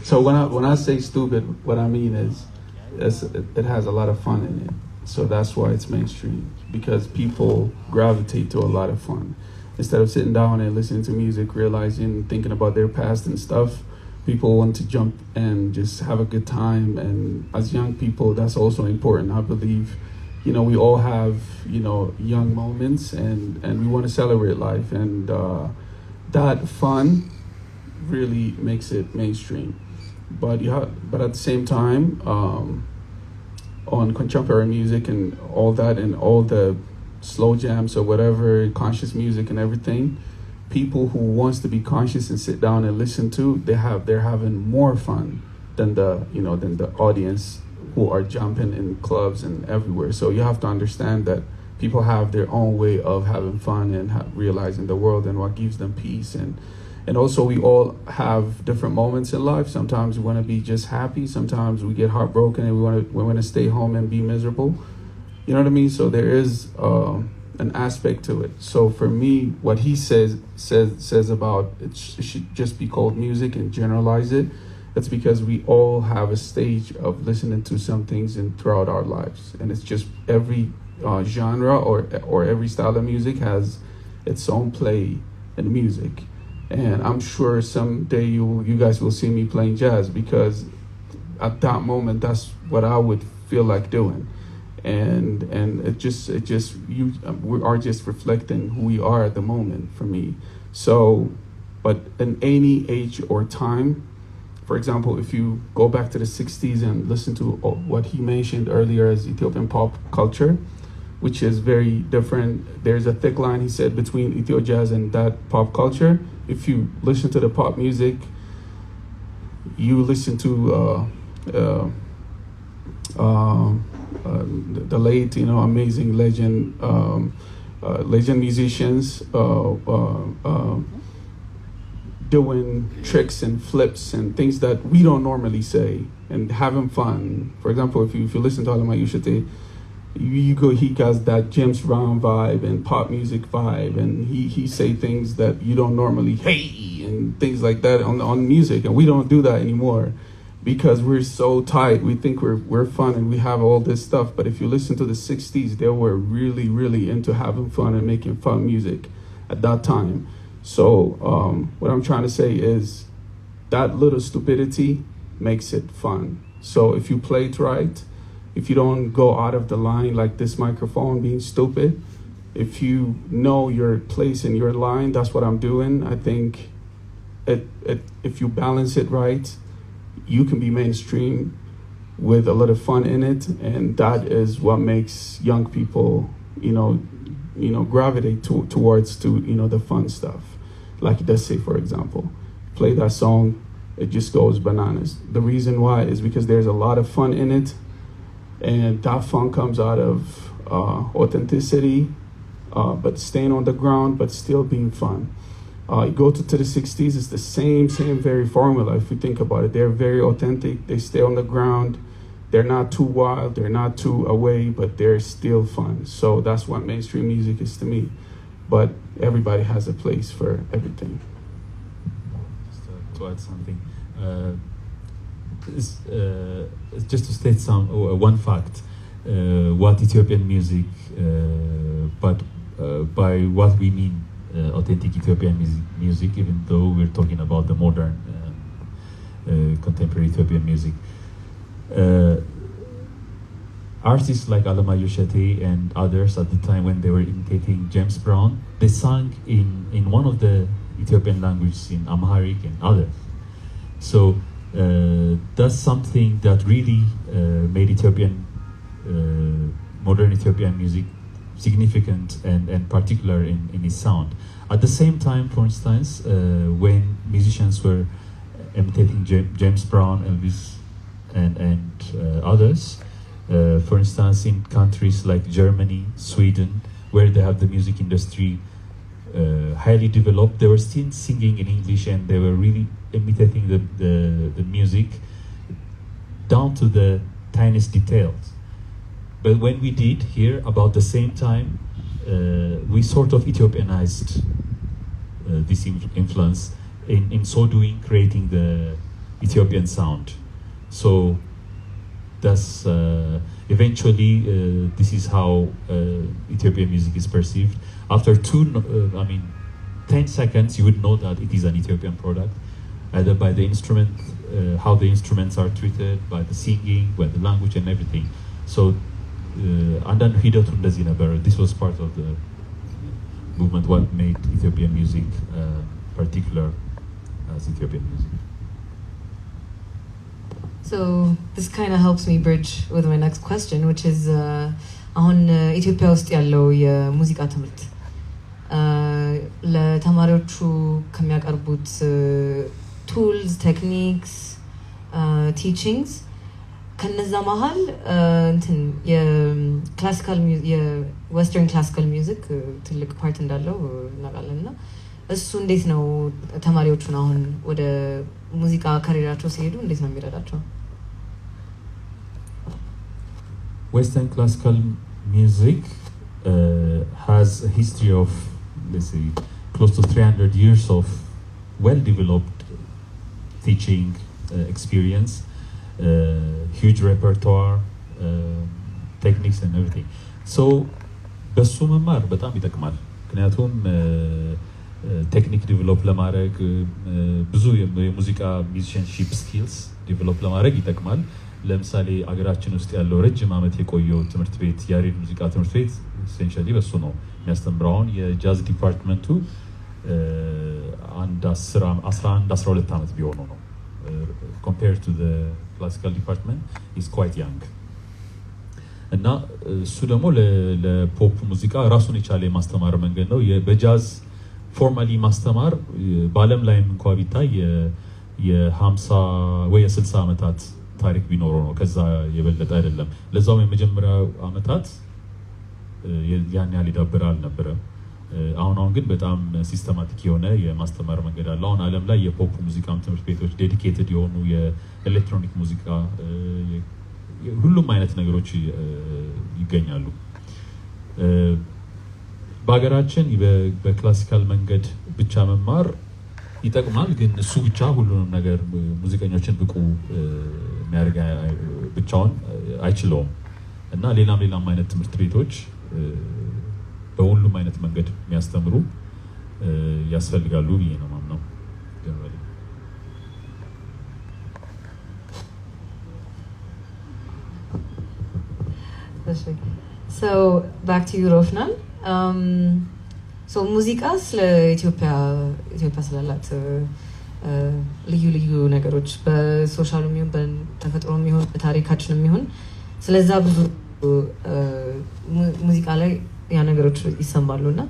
So when I say stupid, what I mean is it has a lot of fun in it. So that's why it's mainstream, because people gravitate to a lot of fun. Instead of sitting down and listening to music, realizing, thinking about their past and stuff, people want to jump and just have a good time. And as young people, that's also important. I believe, you know, we all have, you know, young moments, and we want to celebrate life. And that fun really makes it mainstream. But at the same time, on contemporary music and all that, and all the slow jams or whatever, conscious music and everything, people who wants to be conscious and sit down and listen to, they're having more fun than the audience who are jumping in clubs and everywhere. So you have to understand that people have their own way of having fun and realizing the world and what gives them peace. And also, we all have different moments in life. Sometimes we want to be just happy. Sometimes we get heartbroken and we want to stay home and be miserable. You know what I mean? So there is an aspect to it. So for me, what he says about it should just be called music and generalize it. That's because we all have a stage of listening to some things throughout our lives, and it's just every genre or every style of music has its own play in music. And I'm sure someday you guys will see me playing jazz, because at that moment that's what I would feel like doing. And we are just reflecting who we are at the moment for me. So, but in any age or time, for example, if you go back to the 60s and listen to what he mentioned earlier as Ethiopian pop culture, which is very different. There's a thick line, he said, between Ethio jazz and that pop culture. If you listen to the pop music, you listen to the late, amazing legend musicians doing tricks and flips and things that we don't normally say, and having fun. For example, if you listen to Alama Yushate, he has that James Brown vibe and pop music vibe, and he say things that you don't normally, hey, and things like that on music, and we don't do that anymore because we're so tight. We think we're fun and we have all this stuff. But if you listen to the 60s, they were really, really into having fun and making fun music at that time. So what I'm trying to say is that little stupidity makes it fun. So if you play it right, if you don't go out of the line like this microphone being stupid, if you know your place in your line, that's what I'm doing. I think if you balance it right, you can be mainstream with a lot of fun in it, and that is what makes young people, gravitate towards the fun stuff. Like Desi, for example, play that song, it just goes bananas. The reason why is because there's a lot of fun in it, and that fun comes out of authenticity, but staying on the ground, but still being fun. You go to the 60s, it's the same very formula. If you think about it, they're very authentic. They stay on the ground. They're not too wild. They're not too away, but they're still fun. So that's what mainstream music is to me. But everybody has a place for everything. Just to add something, just to state one fact, what Ethiopian music, but by what we mean authentic Ethiopian music, even though we're talking about the modern contemporary Ethiopian music. Artists like Alamayo Shete and others at the time, when they were imitating James Brown, they sang in one of the Ethiopian languages, in Amharic and others. So that's something that really made Ethiopian, modern Ethiopian music significant and particular in its sound. At the same time, for instance, when musicians were imitating James Brown, Elvis, and others, for instance, in countries like Germany, Sweden, where they have the music industry highly developed, they were still singing in English, and they were really imitating the music down to the tiniest details. But when we did here, about the same time, we sort of Ethiopianized this influence in so doing creating the Ethiopian sound. So that's eventually this is how Ethiopian music is perceived. After 10 seconds you would know that it is an Ethiopian product, either by the instrument, how the instruments are treated, by the singing, by the language and everything. So አንዳንድ ሂደቱ እንደዚህ ነበር. This was part of the movement, what made Ethiopian music particular as Ethiopian music. So this kind of helps me bridge with my next question, which is አሁን ኢትዮጵያ ውስጥ ያለው የሙዚቃ ትምህርት ለተማሪዎቹ ከሚያቀርቡት ቱልስ፣ ቴክኒክስ፣ ቲቺንግስ ከነዛ መሀል እንትን የክላሲካል የዌስተርን ክላሲካል ሚውዚክ ትልቅ ፓርት እንዳለው እናውቃለን እና እሱ እንዴት ነው ተማሪዎቹን አሁን ወደ ሙዚቃ ካሪራቸው ሲሄዱ እንዴት ነው የሚረዳቸው? Western classical music has a history of, let's say, close to 300 years of well-developed teaching experience, huge repertoire, techniques and everything. So በሱ መማር በጣም ይጠቅማል። ምክንያቱም ቴክኒክ ዲቨሎፕ ለማድረግ ብዙ የሙዚቃ ሚውዚሽንሺፕ ስኪልስ ዲቨሎፕ ለማድረግ ይጠቅማል። ለምሳሌ አገራችን ውስጥ ያለው ረጅም ዓመት የቆየው ትምህርት ቤት ያሬድ ሙዚቃ ትምህርት ቤት ኢሴንሻሊ በሱ ነው የሚያስተምረው። አሁን የጃዝ ዲፓርትመንቱ አንድ 11-12 ዓመት ቢሆነው ነው compared to the classical department is quite young. እና እሱ ደግሞ ለፖፕ ሙዚቃ ራሱን የቻለ የማስተማር መንገድ ነው። በጃዝ ፎርማሊ ማስተማር በዓለም ላይም እንኳን ቢታይ የ50 ወይ የ60 ዓመታት ታሪክ ቢኖረው ነው፣ ከዛ የበለጠ አይደለም። ለዛውም የመጀመሪያው ዓመታት ያን ያህል ይዳብር አልነበረም። አሁን ግን በጣም ሲስተማቲክ የሆነ የማስተማር መንገድ አለ። አሁን ዓለም ላይ የፖፕ ሙዚቃም ትምህርት ቤቶች ዴዲኬትድ የሆኑ የኤሌክትሮኒክ ሙዚቃ ሁሉም አይነት ነገሮች ይገኛሉ። በሀገራችን በክላሲካል መንገድ ብቻ መማር ይጠቅማል፣ ግን እሱ ብቻ ሁሉንም ነገር ሙዚቀኞችን ብቁ የሚያደርግ ብቻውን አይችለውም እና ሌላም አይነት ትምህርት ቤቶች በሁሉም አይነት መንገድ የሚያስተምሩ ያስፈልጋሉ ብዬ ነው ማምነው። So back to you, Rophnan. So ሙዚቃ ስለ ኢትዮጵያ ስላላት ልዩ ነገሮች በሶሻሉም ይሁን በተፈጥሮም ይሁን በታሪካችንም ይሁን ስለዛ ብዙ ሙዚቃ ላይ ያ ነገሮች ይሰማሉና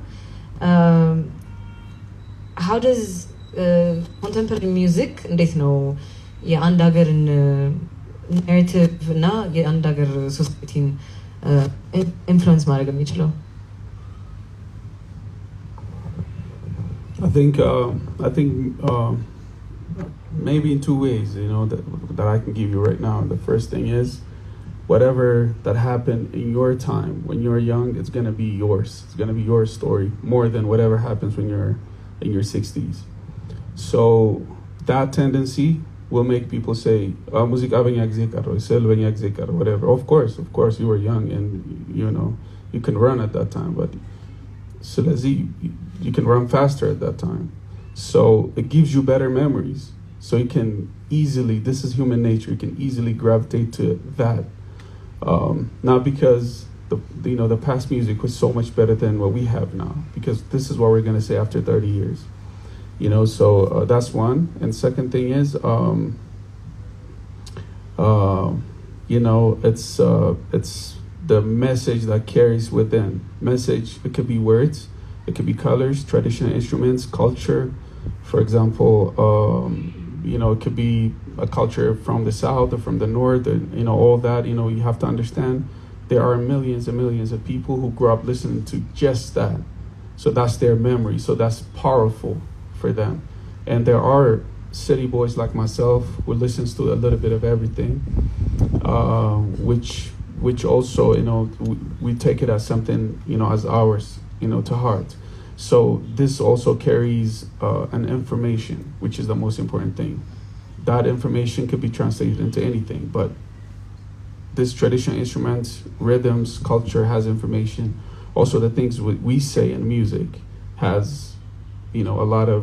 how does contemporary music እንዴት ነው የአንድ ሀገርን ናሬቲቭ እና የአንድ ሀገር ሶሳይቲን ኢንፍሉዌንስ ማድረግ የሚችለው? I think maybe in two ways, that I can give you right now. The first thing is, whatever that happened in your time when you were young, it's going to be yours. It's going to be your story more than whatever happens when you're in your 60s. So that tendency will make people say, "Musika benya gzekaro, sel benya gzekaro," whatever. Of course, you were young and you can run at that time, but so you can run faster at that time. So it gives you better memories. So you can easily, this is human nature, you can easily gravitate to that. Not because the past music was so much better than what we have now, because this is what we're going to say after 30 years. So that's one. And second thing is, it's the message that carries within. Message, it could be words, it could be colors, traditional instruments, culture. For example, it could be a culture from the south or from the north, or, all that. You have to understand there are millions and millions of people who grew up listening to just that. So that's their memory. So that's powerful for them. And there are city boys like myself who listens to a little bit of everything, which also, we take it as something, as ours, to heart. So this also carries an information, which is the most important thing. That information could be translated into anything, but this traditional instruments, rhythms, culture has information. Also the things we say in music has, a lot of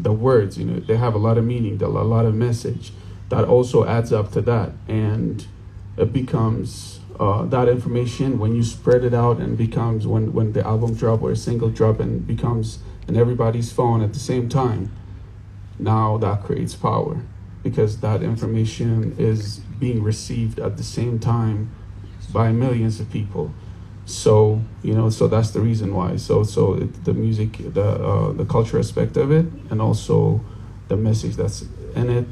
the words, they have a lot of meaning, a lot of message that also adds up to that. And it becomes that information when you spread it out and becomes when the album drop or a single drop and becomes in everybody's phone at the same time, now that creates power because that information is being received at the same time by millions of people. So so that's the reason why. So the music, the culture aspect of it, and also the message that's in it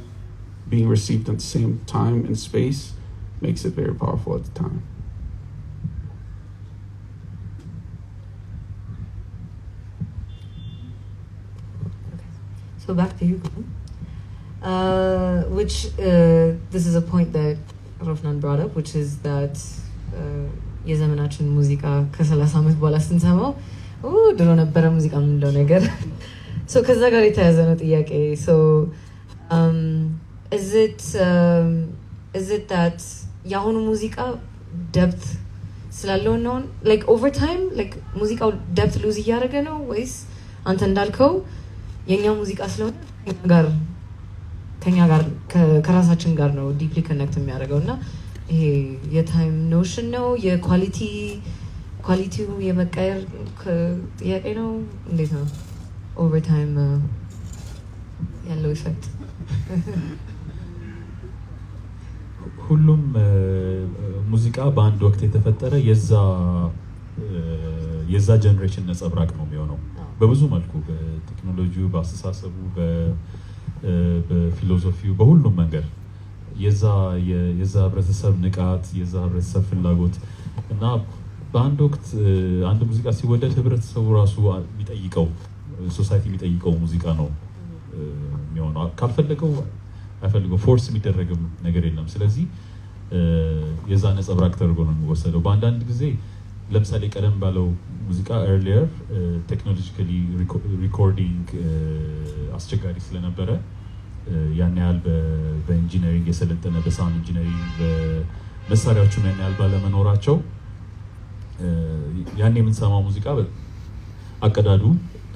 being received at the same time and space makes it very powerful at the time. Okay. So back to you, this is a point that Rophnan brought up, which is that የዘመናችን ሙዚቃ ከ30 ዓመት በኋላ ስንሰማው ድሮ ነበረ ሙዚቃ ምንለው ነገር so ከዛ ጋር የተያዘ ነው ጥያቄ so is it that የአሁኑ ሙዚቃ depth ስላለው ነው like over time like ሙዚቃው depth lose እያደረገ ነው ወይስ አንተ እንዳልከው የኛ ሙዚቃ ስለሆነ ከኛ ጋር ከራሳችን ጋር ነው deeply connect የሚያደርገውና ይሄ የታይም ኖሽን ነው ኳሊቲው የመቀየር ጥያቄ ነው እንዴት ነው ኦቨር ታይም ያለው ኢፌክት ሁሉም ሙዚቃ በአንድ ወቅት የተፈጠረ የዛ ጀነሬሽን ነጸብራቅ ነው የሚሆነው በብዙ መልኩ በቴክኖሎጂው በአስተሳሰቡ በፊሎሶፊው በሁሉም መንገድ የዛ ህብረተሰብ ንቃት የዛ ህብረተሰብ ፍላጎት እና በአንድ ወቅት አንድ ሙዚቃ ሲወደድ ህብረተሰቡ ራሱ የሚጠይቀው ሶሳይቲ የሚጠይቀው ሙዚቃ ነው የሚሆነው ካልፈለገው አይፈልገው ፎርስ የሚደረግም ነገር የለም ስለዚህ የዛ ነጸብራቅ ተደርጎ ነው የሚወሰደው በአንዳንድ ጊዜ ለምሳሌ ቀደም ባለው ሙዚቃ earlier technologically recording አስቸጋሪ ስለነበረ ያን ያህል በኢንጂነሪንግ የሰለጠነ በሳውንድ ኢንጂነሪንግ በመሳሪያዎቹም ያን ያህል ባለመኖራቸው ያን የምንሰማው ሙዚቃ አቀዳዱ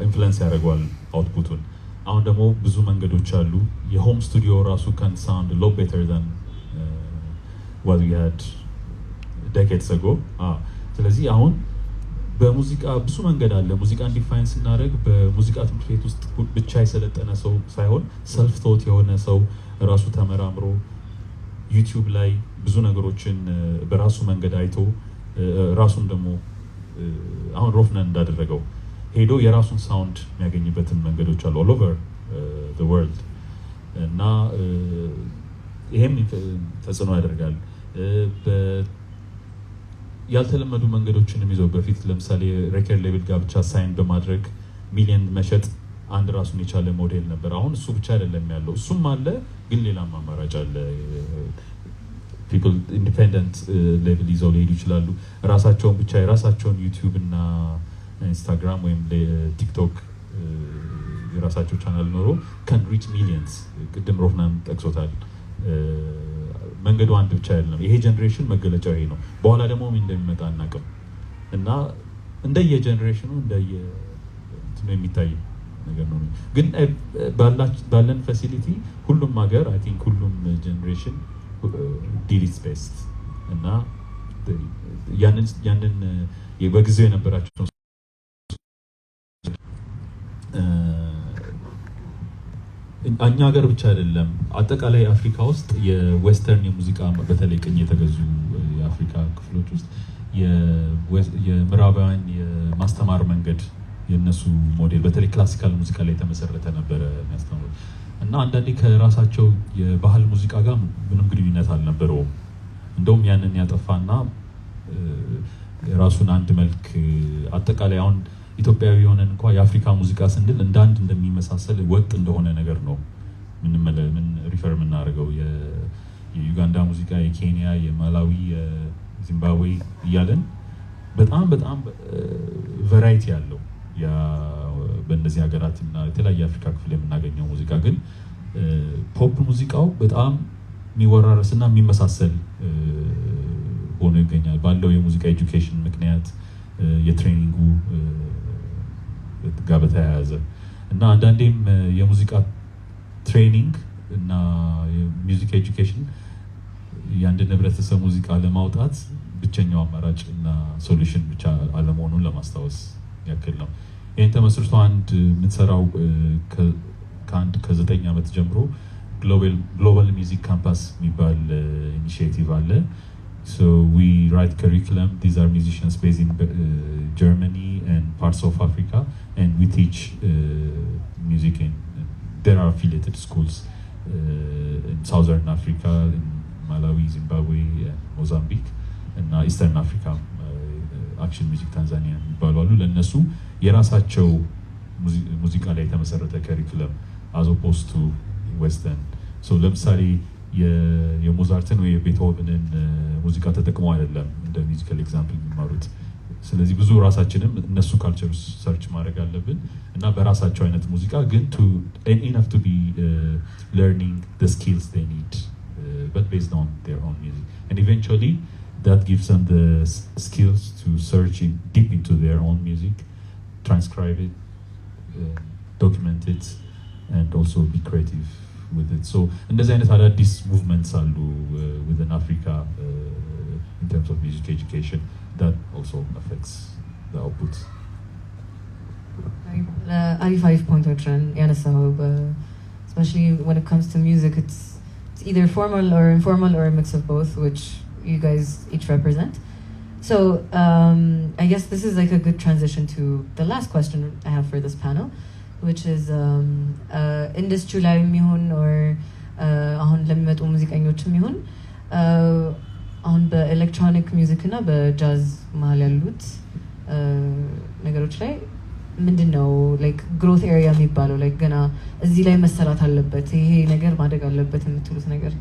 ኢንፍሉዌንስ ያደርገዋል አውትፑቱን አሁን ደግሞ ብዙ መንገዶች አሉ የሆም ስቱዲዮ ራሱ can sound a lot better than what we had decades ago ስለዚህ አሁን በሙዚቃ ብዙ መንገድ አለ ሙዚቃን ዲፋይን ስናደርግ በሙዚቃ ትምህርት ቤት ውስጥ ብቻ የሰለጠነ ሰው ሳይሆን ሰልፍ ቶት የሆነ ሰው ራሱ ተመራምሮ ዩቲዩብ ላይ ብዙ ነገሮችን በራሱ መንገድ አይቶ ራሱን ደግሞ አሁን ሮፍናን እንዳደረገው ሄዶ የራሱን ሳውንድ የሚያገኝበትን መንገዶች አሉ all over the world እና ይሄም ተጽዕኖ ያደርጋል ያልተለመዱ መንገዶችንም ይዘው በፊት ለምሳሌ ሬከርድ ሌብል ጋር ብቻ ሳይን በማድረግ ሚሊየን መሸጥ አንድ ራሱን የቻለ ሞዴል ነበር አሁን እሱ ብቻ አይደለም ያለው እሱም አለ ግን ሌላም አማራጭ አለ people independent level ይዘው ሊሄዱ ይችላሉ ራሳቸውን ብቻ የራሳቸውን ዩቲዩብ እና ኢንስታግራም ወይም ቲክቶክ የራሳቸው ቻናል ኖሮ can reach millions ቅድም ሮፍናን ጠቅሶታል መንገዱ አንድ ብቻ አይደለም ይሄ ጀነሬሽን መገለጫው ይሄ ነው በኋላ ደግሞ ምን እንደሚመጣ እናቀም እና እንደየ ጀነሬሽኑ እንደየ እንትኑ የሚታይ ነገር ነው ግን ባለን ፋሲሊቲ ሁሉም ሀገር አይ ቲንክ ሁሉም ጀነሬሽን ዲድ ኢትስ ቤስት እና ያንን በጊዜው የነበራቸው እኛ ሀገር ብቻ አይደለም አጠቃላይ አፍሪካ ውስጥ የዌስተርን የሙዚቃ በተለይ ቅኝ የተገዙ የአፍሪካ ክፍሎች ውስጥ የምዕራባውያን የማስተማር መንገድ የነሱ ሞዴል በተለይ ክላሲካል ሙዚቃ ላይ የተመሰረተ ነበረ የሚያስተምሩት እና አንዳንዴ ከራሳቸው የባህል ሙዚቃ ጋር ምንም ግንኙነት አልነበረውም እንደውም ያንን ያጠፋና ራሱን አንድ መልክ አጠቃላይ አሁን ኢትዮጵያዊ የሆነን እንኳን የአፍሪካ ሙዚቃ ስንል እንደ አንድ እንደሚመሳሰል ወጥ እንደሆነ ነገር ነው ምን ሪፈር የምናደርገው የዩጋንዳ ሙዚቃ የኬንያ የማላዊ የዚምባብዌ እያለን በጣም ቫራይቲ ያለው በእነዚህ ሀገራትና የተለያየ አፍሪካ ክፍል የምናገኘው ሙዚቃ ግን ፖፕ ሙዚቃው በጣም የሚወራረስና የሚመሳሰል ሆኖ ይገኛል ባለው የሙዚቃ ኤጁኬሽን ምክንያት የትሬኒንጉ ጋር በተያያዘ እና አንዳንዴም የሙዚቃ ትሬኒንግ እና የሙዚክ ኤጁኬሽን የአንድ ህብረተሰብ ሙዚቃ ለማውጣት ብቸኛው አማራጭ እና ሶሉሽን ብቻ አለመሆኑን ለማስታወስ ያክል ነው። ይህን ተመስርቶ አንድ የምትሰራው ከ9 ዓመት ጀምሮ ግሎባል ሚውዚክ ካምፓስ የሚባል ኢኒሺዬቲቭ አለ። So we write curriculum. These are musicians based in Germany and parts of Africa, and we teach music in. There are affiliated schools in Southern Africa, in Malawi, Zimbabwe, and Mozambique, and Eastern Africa. Action Music Tanzania የሚባሉ አሉ። ለእነሱ የራሳቸው ሙዚቃ ላይ የተመሰረተ ከሪኩለም as opposed to Western. So ለምሳሌ የሞዛርትን ወይ የቤትሆቨንን ሙዚቃ ተጠቅመው አይደለም እንደ ሚውዚካል ኤግዛምፕል የሚማሩት። ስለዚህ ብዙ ራሳችንም እነሱ ካልቸር ሰርች ማድረግ አለብን እና በራሳቸው አይነት ሙዚቃ ግን enough to be learning the skills they need but based on their own music, and eventually that gives them the skills to search deep into their own music, transcribe it, document it, and also be creative with it. So እንደዚህ አይነት አዳዲስ ሙቭመንትስ አሉ within Africa in terms of music education that also affects the output. አሪፍ ፖይንቶችን ያነሳው especially when it comes to music, it's either formal or informal or a mix of both, which you guys each represent. So I guess this is like a good transition to the last question I have for this panel, which is industry ላይ የሚሆን or አሁን ለሚመጡ ሙዚቀኞች የሚሆን አሁን በኤሌክትሮኒክ ሚውዚክ እና በጃዝ መሀል ያሉት ነገሮች ላይ ምንድነው ላይክ ግሮት ኤሪያ የሚባለው ላይክ ገና እዚህ ላይ መሰራት አለበት ይሄ ነገር ማደግ አለበት የምትሉት ነገር?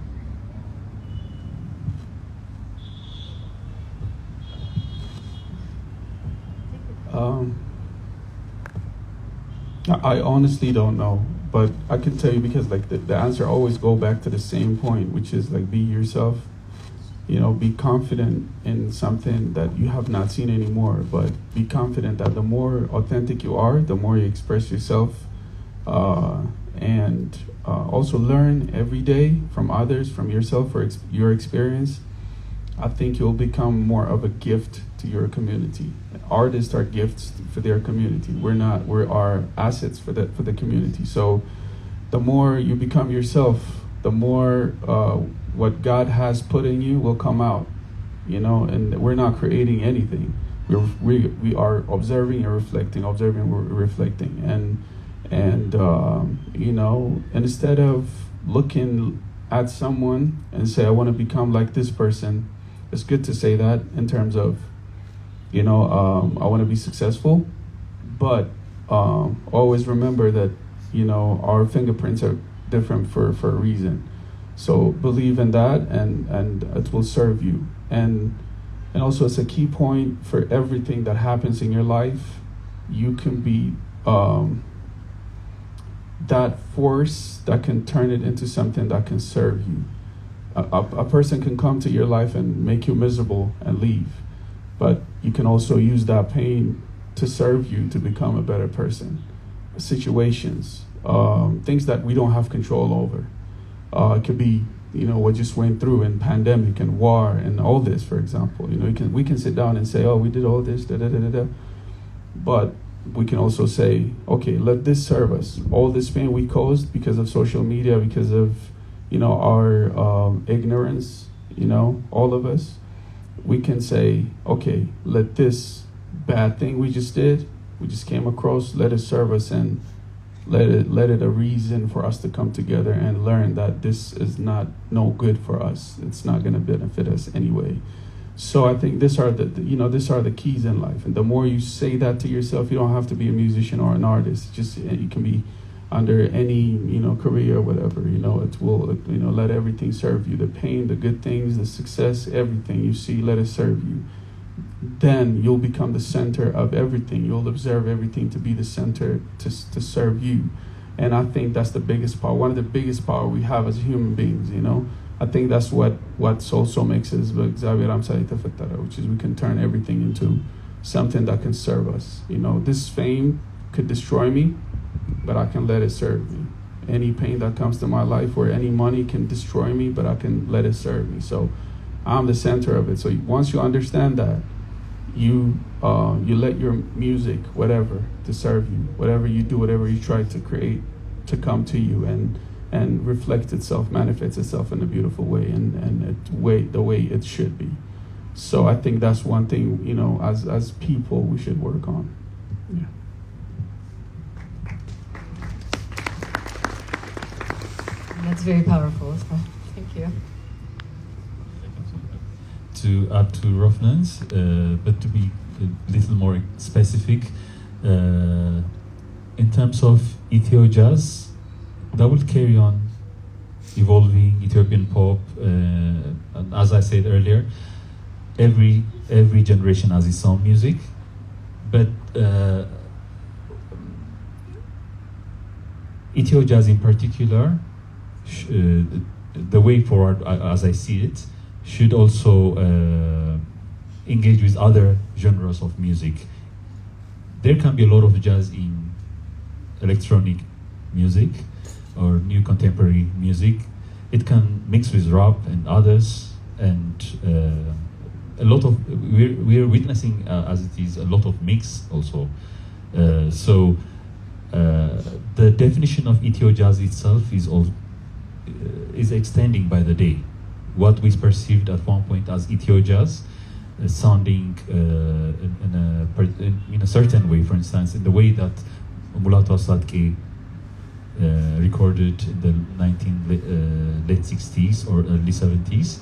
I honestly don't know, but I can tell you because like the answer always go back to the same point, which is like be yourself. You know, be confident in something that you have not seen anymore, but be confident that the more authentic you are, the more you express yourself, and also learn every day from others, from yourself, or your experience. I think you'll become more of a gift to your community. Artists are gifts for their community. We are assets for the community. So the more you become yourself, the more what God has put in you will come out, you know, and we're not creating anything. We are observing and reflecting, and you know, instead of looking at someone and say, I want to become like this person, it's good to say that in terms of, you know, I want to be successful, but always remember that, you know, our fingerprints are different for a reason. So believe in that, and it will serve you. And also, it's a key point for everything that happens in your life. You can be that force that can turn it into something that can serve you. A person can come to your life and make you miserable and leave, but you can also use that pain to serve you to become a better person. Situations, things that we don't have control over. It could be, you know, what just went through in pandemic and war and all this, for example. You know, we can sit down and say, oh, we did all this, but we can also say, okay, let this serve us. All this pain we caused because of social media, because of, you know, our ignorance, you know, all of us, we can say, okay, let this bad thing we just did, we just came across, let it serve us, and let it a reason for us to come together and learn that this is not no good for us. It's not going to benefit us anyway. So I think these are the keys in life. And the more you say that to yourself, you don't have to be a musician or an artist. Just you can be under any, you know, career or whatever. You know, it will, you know, let everything serve you. The pain, the good things, the success, everything you see, let it serve you. then you'll become the center of everything. You'll observe everything to be the center to serve you. And I think that's the biggest power. One of the biggest power we have as human beings, you know. I think that's what also makes us, which is we can turn everything into something that can serve us. You know, this fame could destroy me, but I can let it serve me. Any pain that comes to my life or any money can destroy me, but I can let it serve me. So I'm the center of it. So once you understand that, you let your music, whatever, to serve you, whatever you do, whatever you try to create, to come to you and reflect itself, manifest itself in a beautiful way and the way it should be. So I think that's one thing, you know, as people we should work on. Yeah. That's very powerful. Thank you. To add to Rophnan's, but to be a little more specific, in terms of Ethio jazz, that will carry on evolving Ethiopian pop, and as I said earlier, every generation has its own music, but Ethio jazz in particular, the way forward, as I see it, should also engage with other genres of music. There can be a lot of jazz in electronic music or new contemporary music. It can mix with rap and others, and a lot of we're witnessing as it is a lot of mix also. So the definition of Ethio jazz itself is extending by the day. What we perceived at one point as Ethio jazz, sounding in a certain way, for instance, in the way that Mulatu Asadke recorded in the late 60s or early 70s,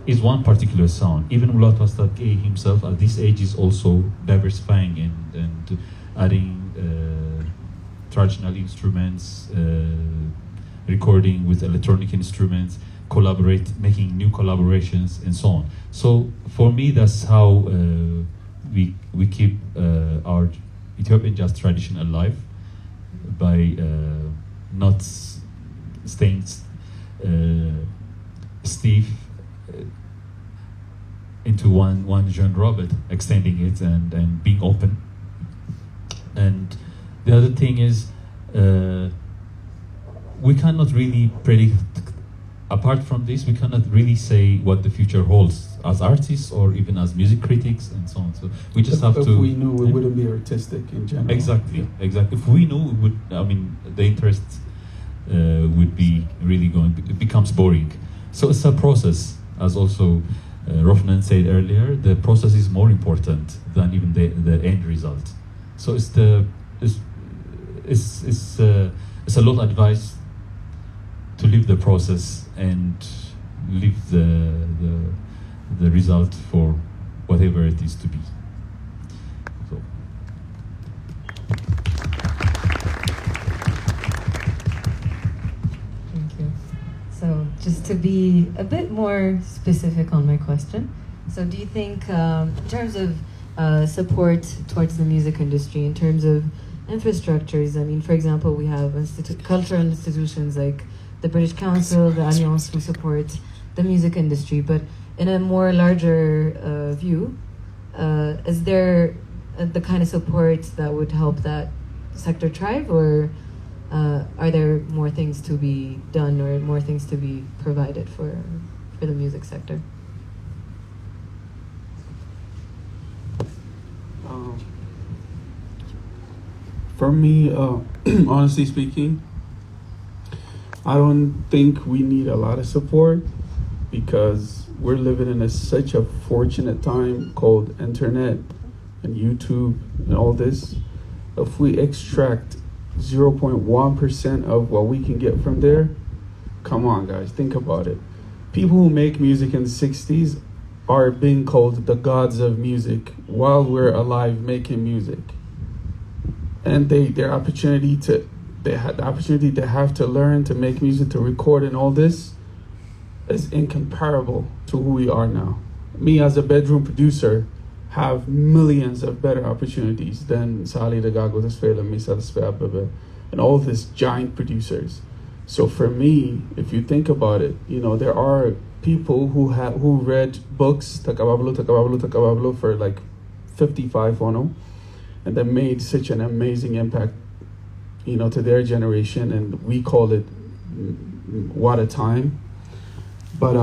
is one particular sound. Even Mulatu Asadke himself at this age is also diversifying and adding traditional instruments, recording with electronic instruments, making new collaborations and so on. So for me, that's how we keep our Ethiopian jazz tradition alive, by not staying stiff into one genre, but extending it and being open. And the other thing is, we cannot really predict. Apart from this, we cannot really say what the future holds as artists or even as music critics and so on. So we just have to. If we knew, we wouldn't be artistic in general. Exactly, exactly. If we knew, we would. I mean, the interest would be really going. It becomes boring. So it's a process, as also Rophnan said earlier. The process is more important than even the end result. So it's a lot of advice to live the process and leave the result for whatever it is to be. So. Thank you. So just to be a bit more specific on my question, so do you think in terms of support towards the music industry, in terms of infrastructures, I mean, for example, we have cultural institutions like the British Council, the Alliance, who support the music industry, but in a more larger view, is there the kind of support that would help that sector thrive, or are there more things to be done or more things to be provided for the music sector? For me, honestly speaking, I don't think we need a lot of support, because we're living in such a fortunate time called internet and YouTube and all this. If we extract 0.1% of what we can get from there, come on guys, think about it. People who make music in the 60s are being called the gods of music while we're alive making music. And they had the opportunity to have to learn to make music, to record and all this is incomparable to who we are now. Me as a bedroom producer have millions of better opportunities than Sali Dagago, Tesfela, Misa Tesfela, and all these giant producers. So for me, if you think about it, you know, there are people who read books, Takabablo for like 55 ono, and that made such an amazing impact, you know, to their generation, and we call it what a time. But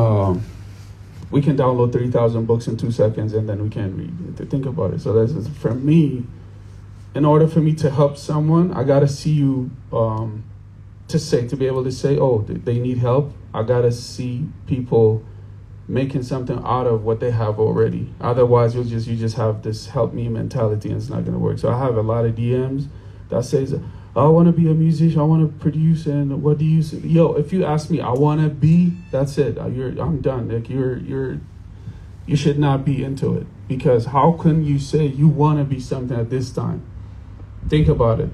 we can download 3,000 books in 2 seconds and then we can't read. To think about it. So that's, for me, in order for me to help someone, I gotta see you to be able to say, oh, they need help. I gotta see people making something out of what they have already. Otherwise, you just have this help me mentality and it's not gonna work. So I have a lot of DMs that says, I want to be a musician, I want to produce, and what do you say? Yo, if you ask me, I want to be, that's it. I'm done. Like you should not be into it, because how can you say you want to be something at this time? Think about it.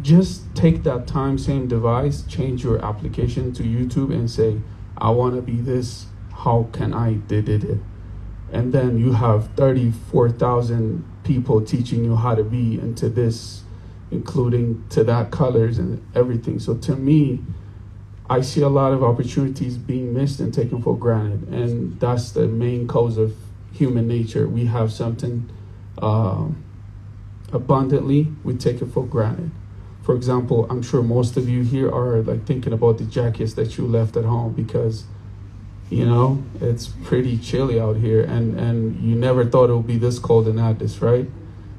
Just take that time, same device, change your application to YouTube and say, I want to be this. How can I did it? And then you have 34,000 people teaching you how to be into this, including to that colors and everything. So to me, I see a lot of opportunities being missed and taken for granted. And that's the main cause of human nature. We have something abundantly, we take it for granted. For example, I'm sure most of you here are like thinking about the jackets that you left at home because, you know, it's pretty chilly out here and you never thought it would be this cold in Addis, right?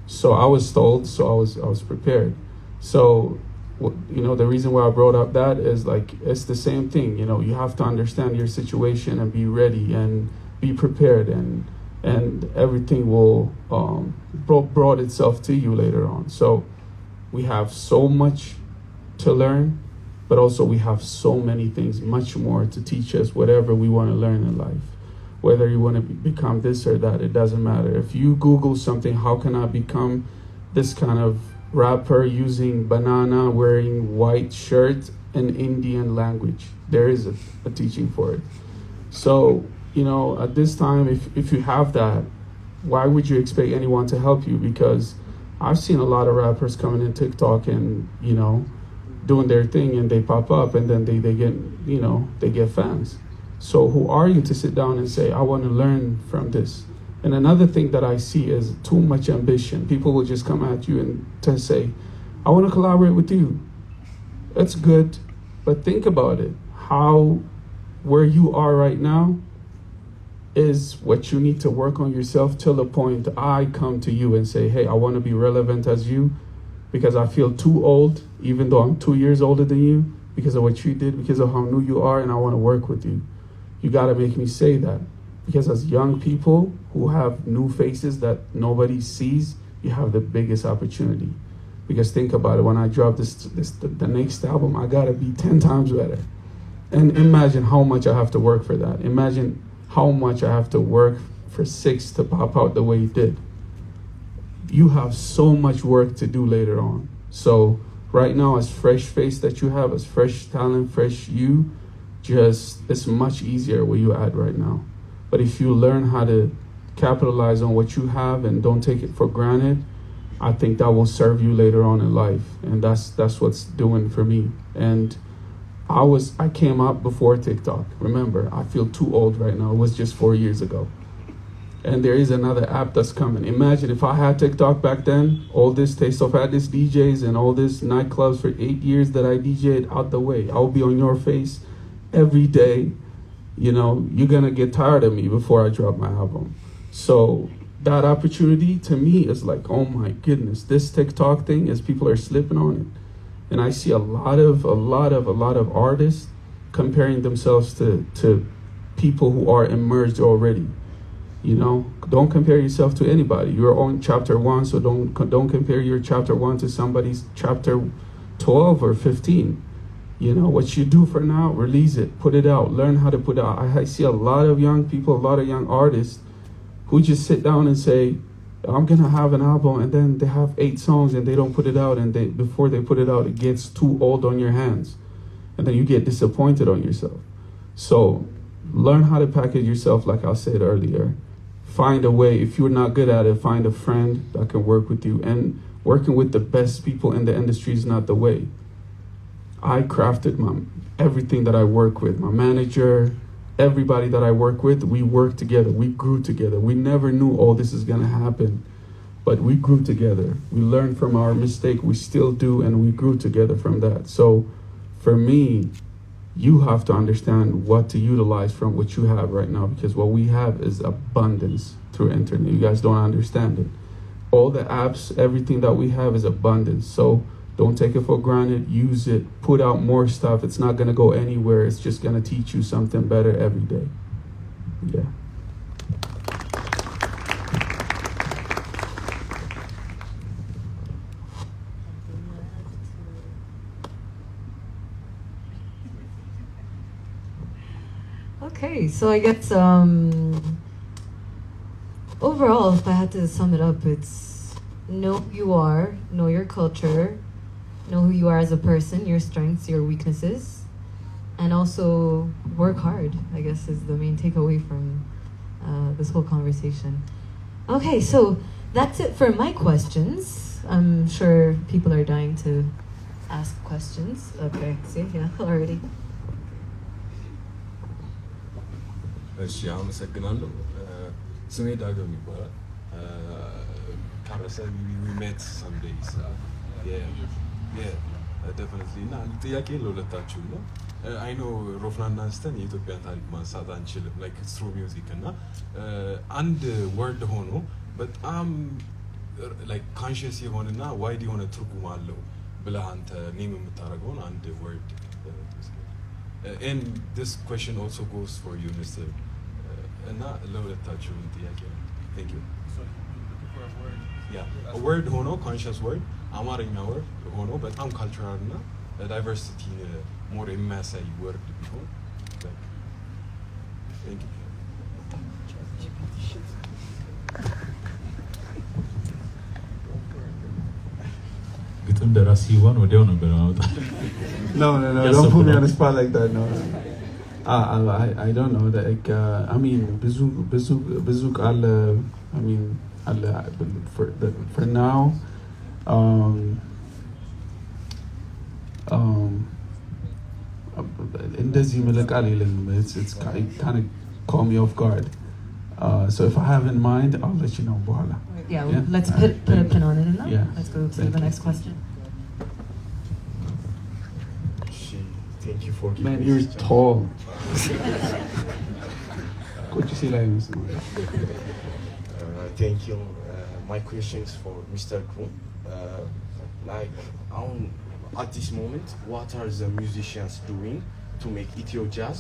So I was told, so I was prepared. So, you know, the reason why I brought up that is like, it's the same thing. You know, you have to understand your situation and be ready and be prepared, and everything will brought itself to you later on. So we have so much to learn, but also we have so many things, much more to teach us whatever we want to learn in life. Whether you want to become this or that, it doesn't matter. If you Google something, how can I become this kind of rapper using banana, wearing white shirt in Indian language? There is a teaching for it. So, you know, at this time, if you have that, why would you expect anyone to help you? Because I've seen a lot of rappers coming in TikTok and, you know, doing their thing and they pop up and then they get, you know, they get fans. So who are you to sit down and say, I want to learn from this? And another thing that I see is too much ambition. People will just come at you and to say, I want to collaborate with you. That's good, but think about it. Where you are right now is what you need to work on yourself till the point I come to you and say, hey, I want to be relevant as you because I feel too old, even though I'm 2 years older than you, because of what you did, because of how new you are, and I want to work with you. You got to make me say that, because as young people who have new faces that nobody sees, you have the biggest opportunity. Because think about it, when I drop the next album, I got to be 10 times better. And imagine how much I have to work for that. Imagine how much I have to work for 6 to pop out the way it did. You have so much work to do later on. So right now, as fresh face that you have, as fresh talent, fresh you, it's much easier where you're at right now. But if you learn how to capitalize on what you have and don't take it for granted, I think that will serve you later on in life. And that's what's doing for me. And I came up before TikTok. Remember, I feel too old right now. It was just 4 years ago. And there is another app that's coming. Imagine if I had TikTok back then, all this Taste of Addis DJs and all this nightclubs for 8 years that I DJ'd out the way. I'll be on your face every day. You know, you're going to get tired of me before I drop my album. So that opportunity to me is like, oh my goodness, this TikTok thing is people are slipping on it. And I see a lot of artists comparing themselves to people who are emerged already. You know, don't compare yourself to anybody. You're on chapter 1, so don't compare your chapter 1 to somebody's chapter 12 or 15. You know, what you do for now, release it, put it out, learn how to put it out. I see a lot of young people, a lot of young artists who just sit down and say, I'm going to have an album, and then they have 8 songs and they don't put it out, and before they put it out, it gets too old on your hands. And then you get disappointed on yourself. So learn how to package yourself, like I said earlier. find a way. If you're not good at it, find a friend that can work with you. And working with the best people in the industry is not the way. I crafted everything that I work with. My manager, everybody that I work with, we work together. We grew together. We never knew all this is going to happen, but we grew together. We learned from our mistake. We still do, and we grew together from that. So for me, you have to understand what to utilize from what you have right now, because what we have is abundance through internet. You guys don't understand it. All the apps, everything that we have is abundance. So don't take it for granted. Use it. Put out more stuff. It's not going to go anywhere. It's just going to teach you something better every day. Yeah. Okay, so I guess overall, if I had to sum it up, it's know who you are, know your culture, know who you are as a person, your strengths, your weaknesses, and also work hard, I guess, is the main takeaway from this whole conversation. Okay, so that's it for my questions. I'm sure people are dying to ask questions. Okay, see, yeah, already. እሺ አመሰግናለሁ ስሜ ዳግም ይባላል ካረሰ we met some days yeah definitely እና ጥያቄ ለሁለታችሁ ነው I know ሮፍናን አንስተን የኢትዮጵያ ታሪክ ማንሳት አንችልም like through music እና አንድ word ሆኖ በጣም like conscious የሆነና wide የሆነ ትርጉም አለው ብለህ አንተ ኔም የምታረገው አንድ word and this question also goes for you Mr. እና ለሁለታችሁ ጥያቄ ነው thank you so you're looking for a word yeah a word ሆኖ conscious word አማርኛ word ሆኖ በጣም cultural እና diversity more የሚያሳይ word ቢሆን thank you ግጥም ደራሲ ይሆን ወዲያው ነበር ማውጣ No, don't put me on the spot like that. No, I don't know that. Like, I mean, Bazuk I mean, for now, it's kind of caught me off guard. So if I have in mind, I'll let you know. Yeah, let's put a pin on it. Yeah. Let's go to the next question. Thank you for giving Man, me you're this tall. Could you see like thank you. My question is for Mr. Girum. Like, at this moment, what are the musicians doing to make Ethio jazz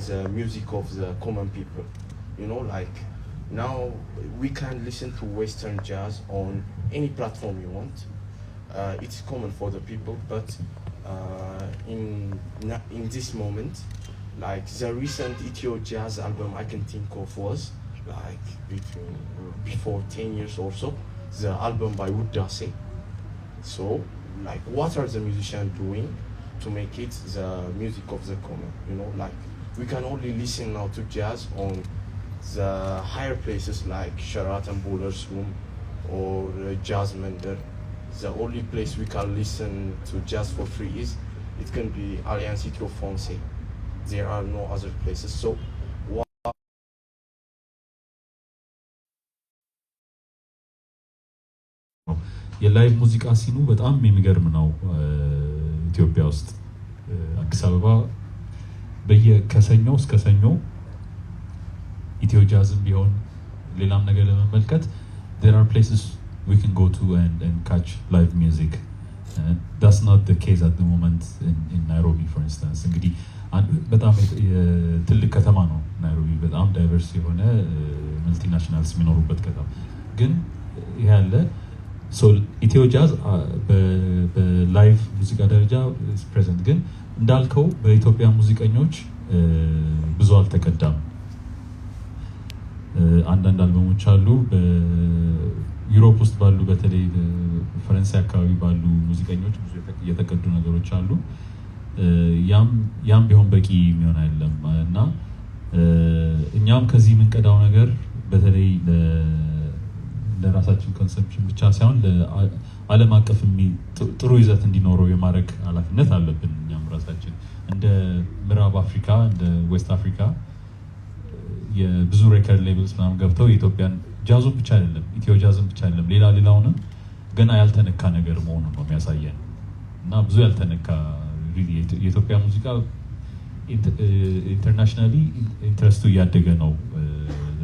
the music of the common people? You know, like, now we can listen to Western jazz on any platform you want. It's common for the people, but in this moment, like the recent Ethio jazz album I can think of was like before 10 years or so, the album by Woodase. So, like, what are the musicians doing to make it the music of the common? You know, like, we can only listen now to jazz on the higher places like Sheraton Bowler's Room or Jazz Mender. The only place we can listen to jazz for free is it can be Alliance Ethio Fonse. There are no other places. So የላይቭ ሙዚቃ ሲኑ በጣም የሚገርም ነው ኢትዮጵያ ውስጥ አዲስ አበባ ከሰኞ እስከ ሰኞ ኢትዮ ጃዝም ቢሆን ሌላም ነገር ለመመልከት there are places we can go to and catch live music. That's not the case at the moment in Nairobi, for instance. እንግዲህ በጣም ትልቅ ከተማ ነው ናይሮቢ፣ በጣም ዳይቨርስ የሆነ መልቲናሽናልስ የሚኖሩበት ከተማ ግን ያለ ሶ ኢትዮ ጃዝ በላይቭ ሙዚቃ ደረጃ ፕሬዘንት ግን እንዳልከው በኢትዮጵያ ሙዚቀኞች ብዙ አልተቀዳም። አንዳንድ አልበሞች አሉ በዩሮፕ ውስጥ ባሉ በተለይ ፈረንሳይ አካባቢ ባሉ ሙዚቀኞች ብዙ የተቀዱ ነገሮች አሉ። ያም ቢሆን በቂ የሚሆን አይደለም እና እኛም ከዚህ የምንቀዳው ነገር በተለይ ለራሳችን ኮንሰምፕሽን ብቻ ሳይሆን ለዓለም አቀፍ ጥሩ ይዘት እንዲኖረው የማድረግ ኃላፊነት አለብን። እኛም ራሳችን እንደ ምዕራብ አፍሪካ እንደ ዌስት አፍሪካ የብዙ ሬከርድ ሌብልስ ምናምን ገብተው የኢትዮጵያን ጃዙን ብቻ አይደለም ኢትዮ ጃዝን ብቻ አይደለም ሌላውንም ገና ያልተነካ ነገር መሆኑን ነው የሚያሳየን እና ብዙ ያልተነካ የኢትዮጵያ ሙዚቃ ኢንተርናሽናሊ ኢንትረስቱ እያደገ ነው።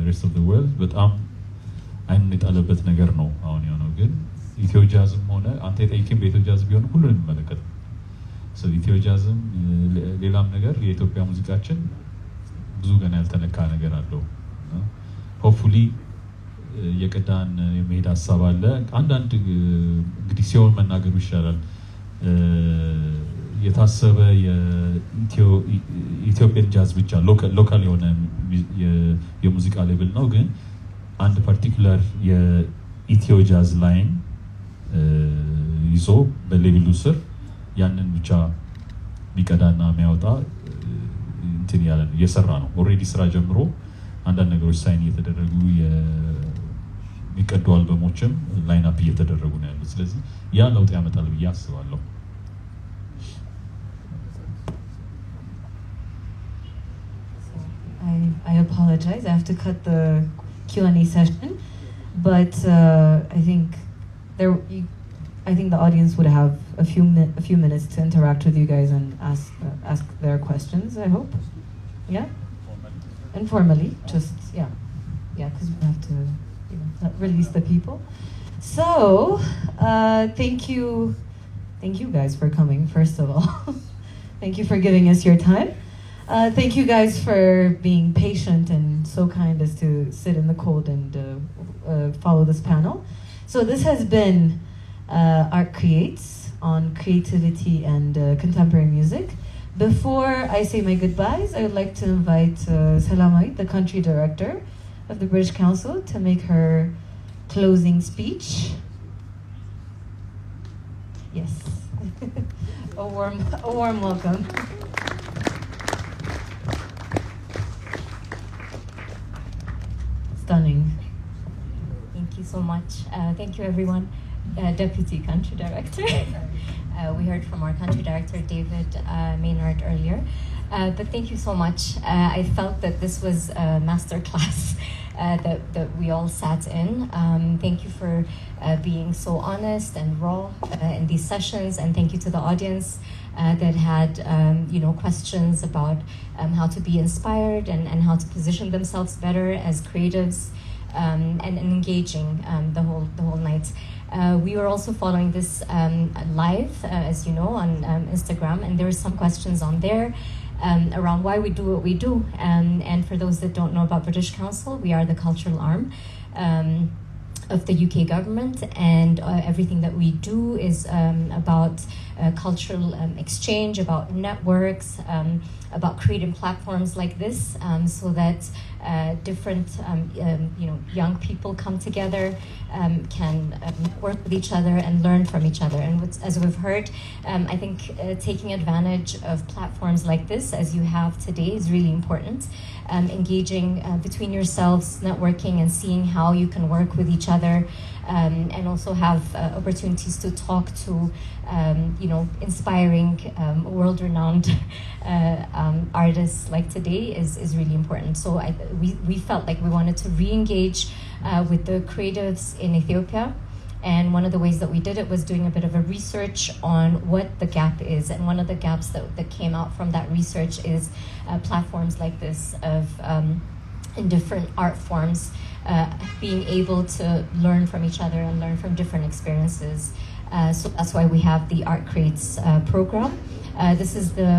ሬስት ኦፍ ዘ ወርልድ በጣም አይኑን የጣለበት ነገር ነው አሁን የሆነው። ግን ኢትዮ ጃዝም ሆነ አንተ የጠይቅም በኢትዮ ጃዝ ቢሆን ሁሉንም የሚመለከት ነው። ኢትዮ ጃዝም ሌላም ነገር የኢትዮጵያ ሙዚቃችን ብዙ ገና ያልተነካ ነገር አለው። ሆፕፉሊ የቀዳን የመሄድ ሀሳብ አለ። አንዳንድ እንግዲህ ሲሆን መናገሩ ይሻላል። የታሰበ የኢትዮጵያን ጃዝ ብቻ ሎካል የሆነ የሙዚቃ ሌብል ነው። ግን አንድ ፓርቲኩላር የኢትዮ ጃዝ ላይን ይዞ በሌብሉ ስር ያንን ብቻ ቢቀዳና የሚያወጣ እንትን ያለ እየሰራ ነው። ኦልሬዲ ስራ ጀምሮ አንዳንድ ነገሮች ሳይን እየተደረጉ የሚቀዱ አልበሞችም ላይን አፕ እየተደረጉ ነው ያሉት። ስለዚህ ያ ለውጥ ያመጣል ብዬ አስባለሁ። I apologize. I have to cut the Q&A session, but I think the audience would have a few minutes to interact with you guys and ask their questions. I hope, yeah, informally, just yeah, because we have to release the people. So thank you guys for coming. First of all, thank you for giving us your time. Thank you guys for being patient and so kind as to sit in the cold and follow this panel. So this has been Art Creates on creativity and contemporary music. Before I say my goodbyes, I would like to invite Salamai, the country director of the British Council, to make her closing speech. Yes. a warm welcome. Stunning. Thank you so much. Thank you, everyone. Deputy Country Director. We heard from our Country Director, David Maynard, earlier. But thank you so much. I felt that this was a master class that we all sat in. Thank you for being so honest and raw in these sessions. And thank you to the audience that had questions about how to be inspired and how to position themselves better as creatives and engaging the whole night. We were also following this live, as you know, on Instagram, and there were some questions on there around why we do what we do. And for those that don't know about British Council, we are the cultural arm of the UK government, and everything that we do is about cultural exchange, about networks, about creating platforms like this, so that different young people come together, can work with each other and learn from each other. And as we've heard, I think taking advantage of platforms like this, as you have today, is really important. Engaging between yourselves, networking, and seeing how you can work with each other, and also have opportunities to talk to inspiring world-renowned artists like today is really important. So we felt like we wanted to re-engage with the creatives in Ethiopia. And one of the ways that we did it was doing a bit of a research on what the gap is. And one of the gaps that came out from that research is platforms like this of in different art forms, being able to learn from each other and learn from different experiences. So that's why we have the Art Creates program. This is the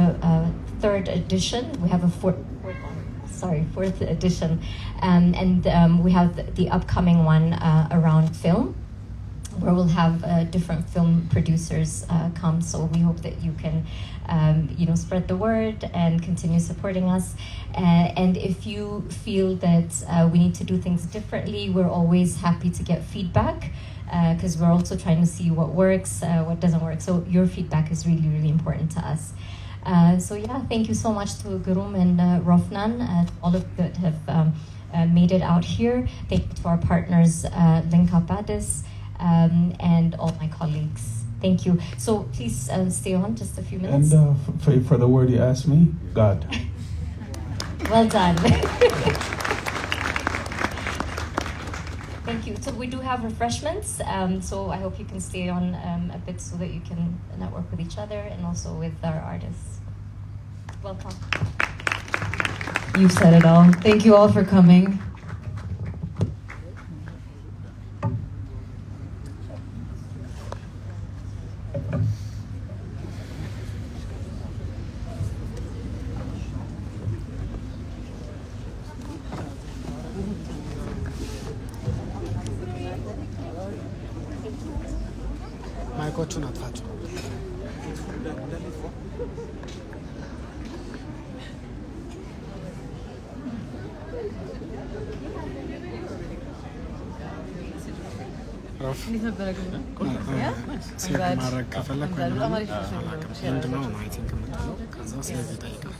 third edition. We have a fourth edition. And we have the upcoming one around film, where we'll have different film producers come. So we hope that you can, spread the word and continue supporting us. And if you feel that we need to do things differently, we're always happy to get feedback, because we're also trying to see what works, what doesn't work. So your feedback is really, really important to us. Thank you so much to Girum and Rophnan, all of that have made it out here. Thank you to our partners, Link Up Addis, and all my colleagues. Thank you. So please stay on just a few minutes. And for the word you asked me, God. Well done. Thank you. So we do have refreshments. So I hope you can stay on a bit so that you can network with each other and also with our artists. Welcome. You said it all. Thank you all for coming. ማይኮቹን አጥፋቸው። ሴቭ ማድረግ ከፈለክ ምንድነው አይ ቲንክ የምትለው ከዛ ሴቭ ይጠይቃል።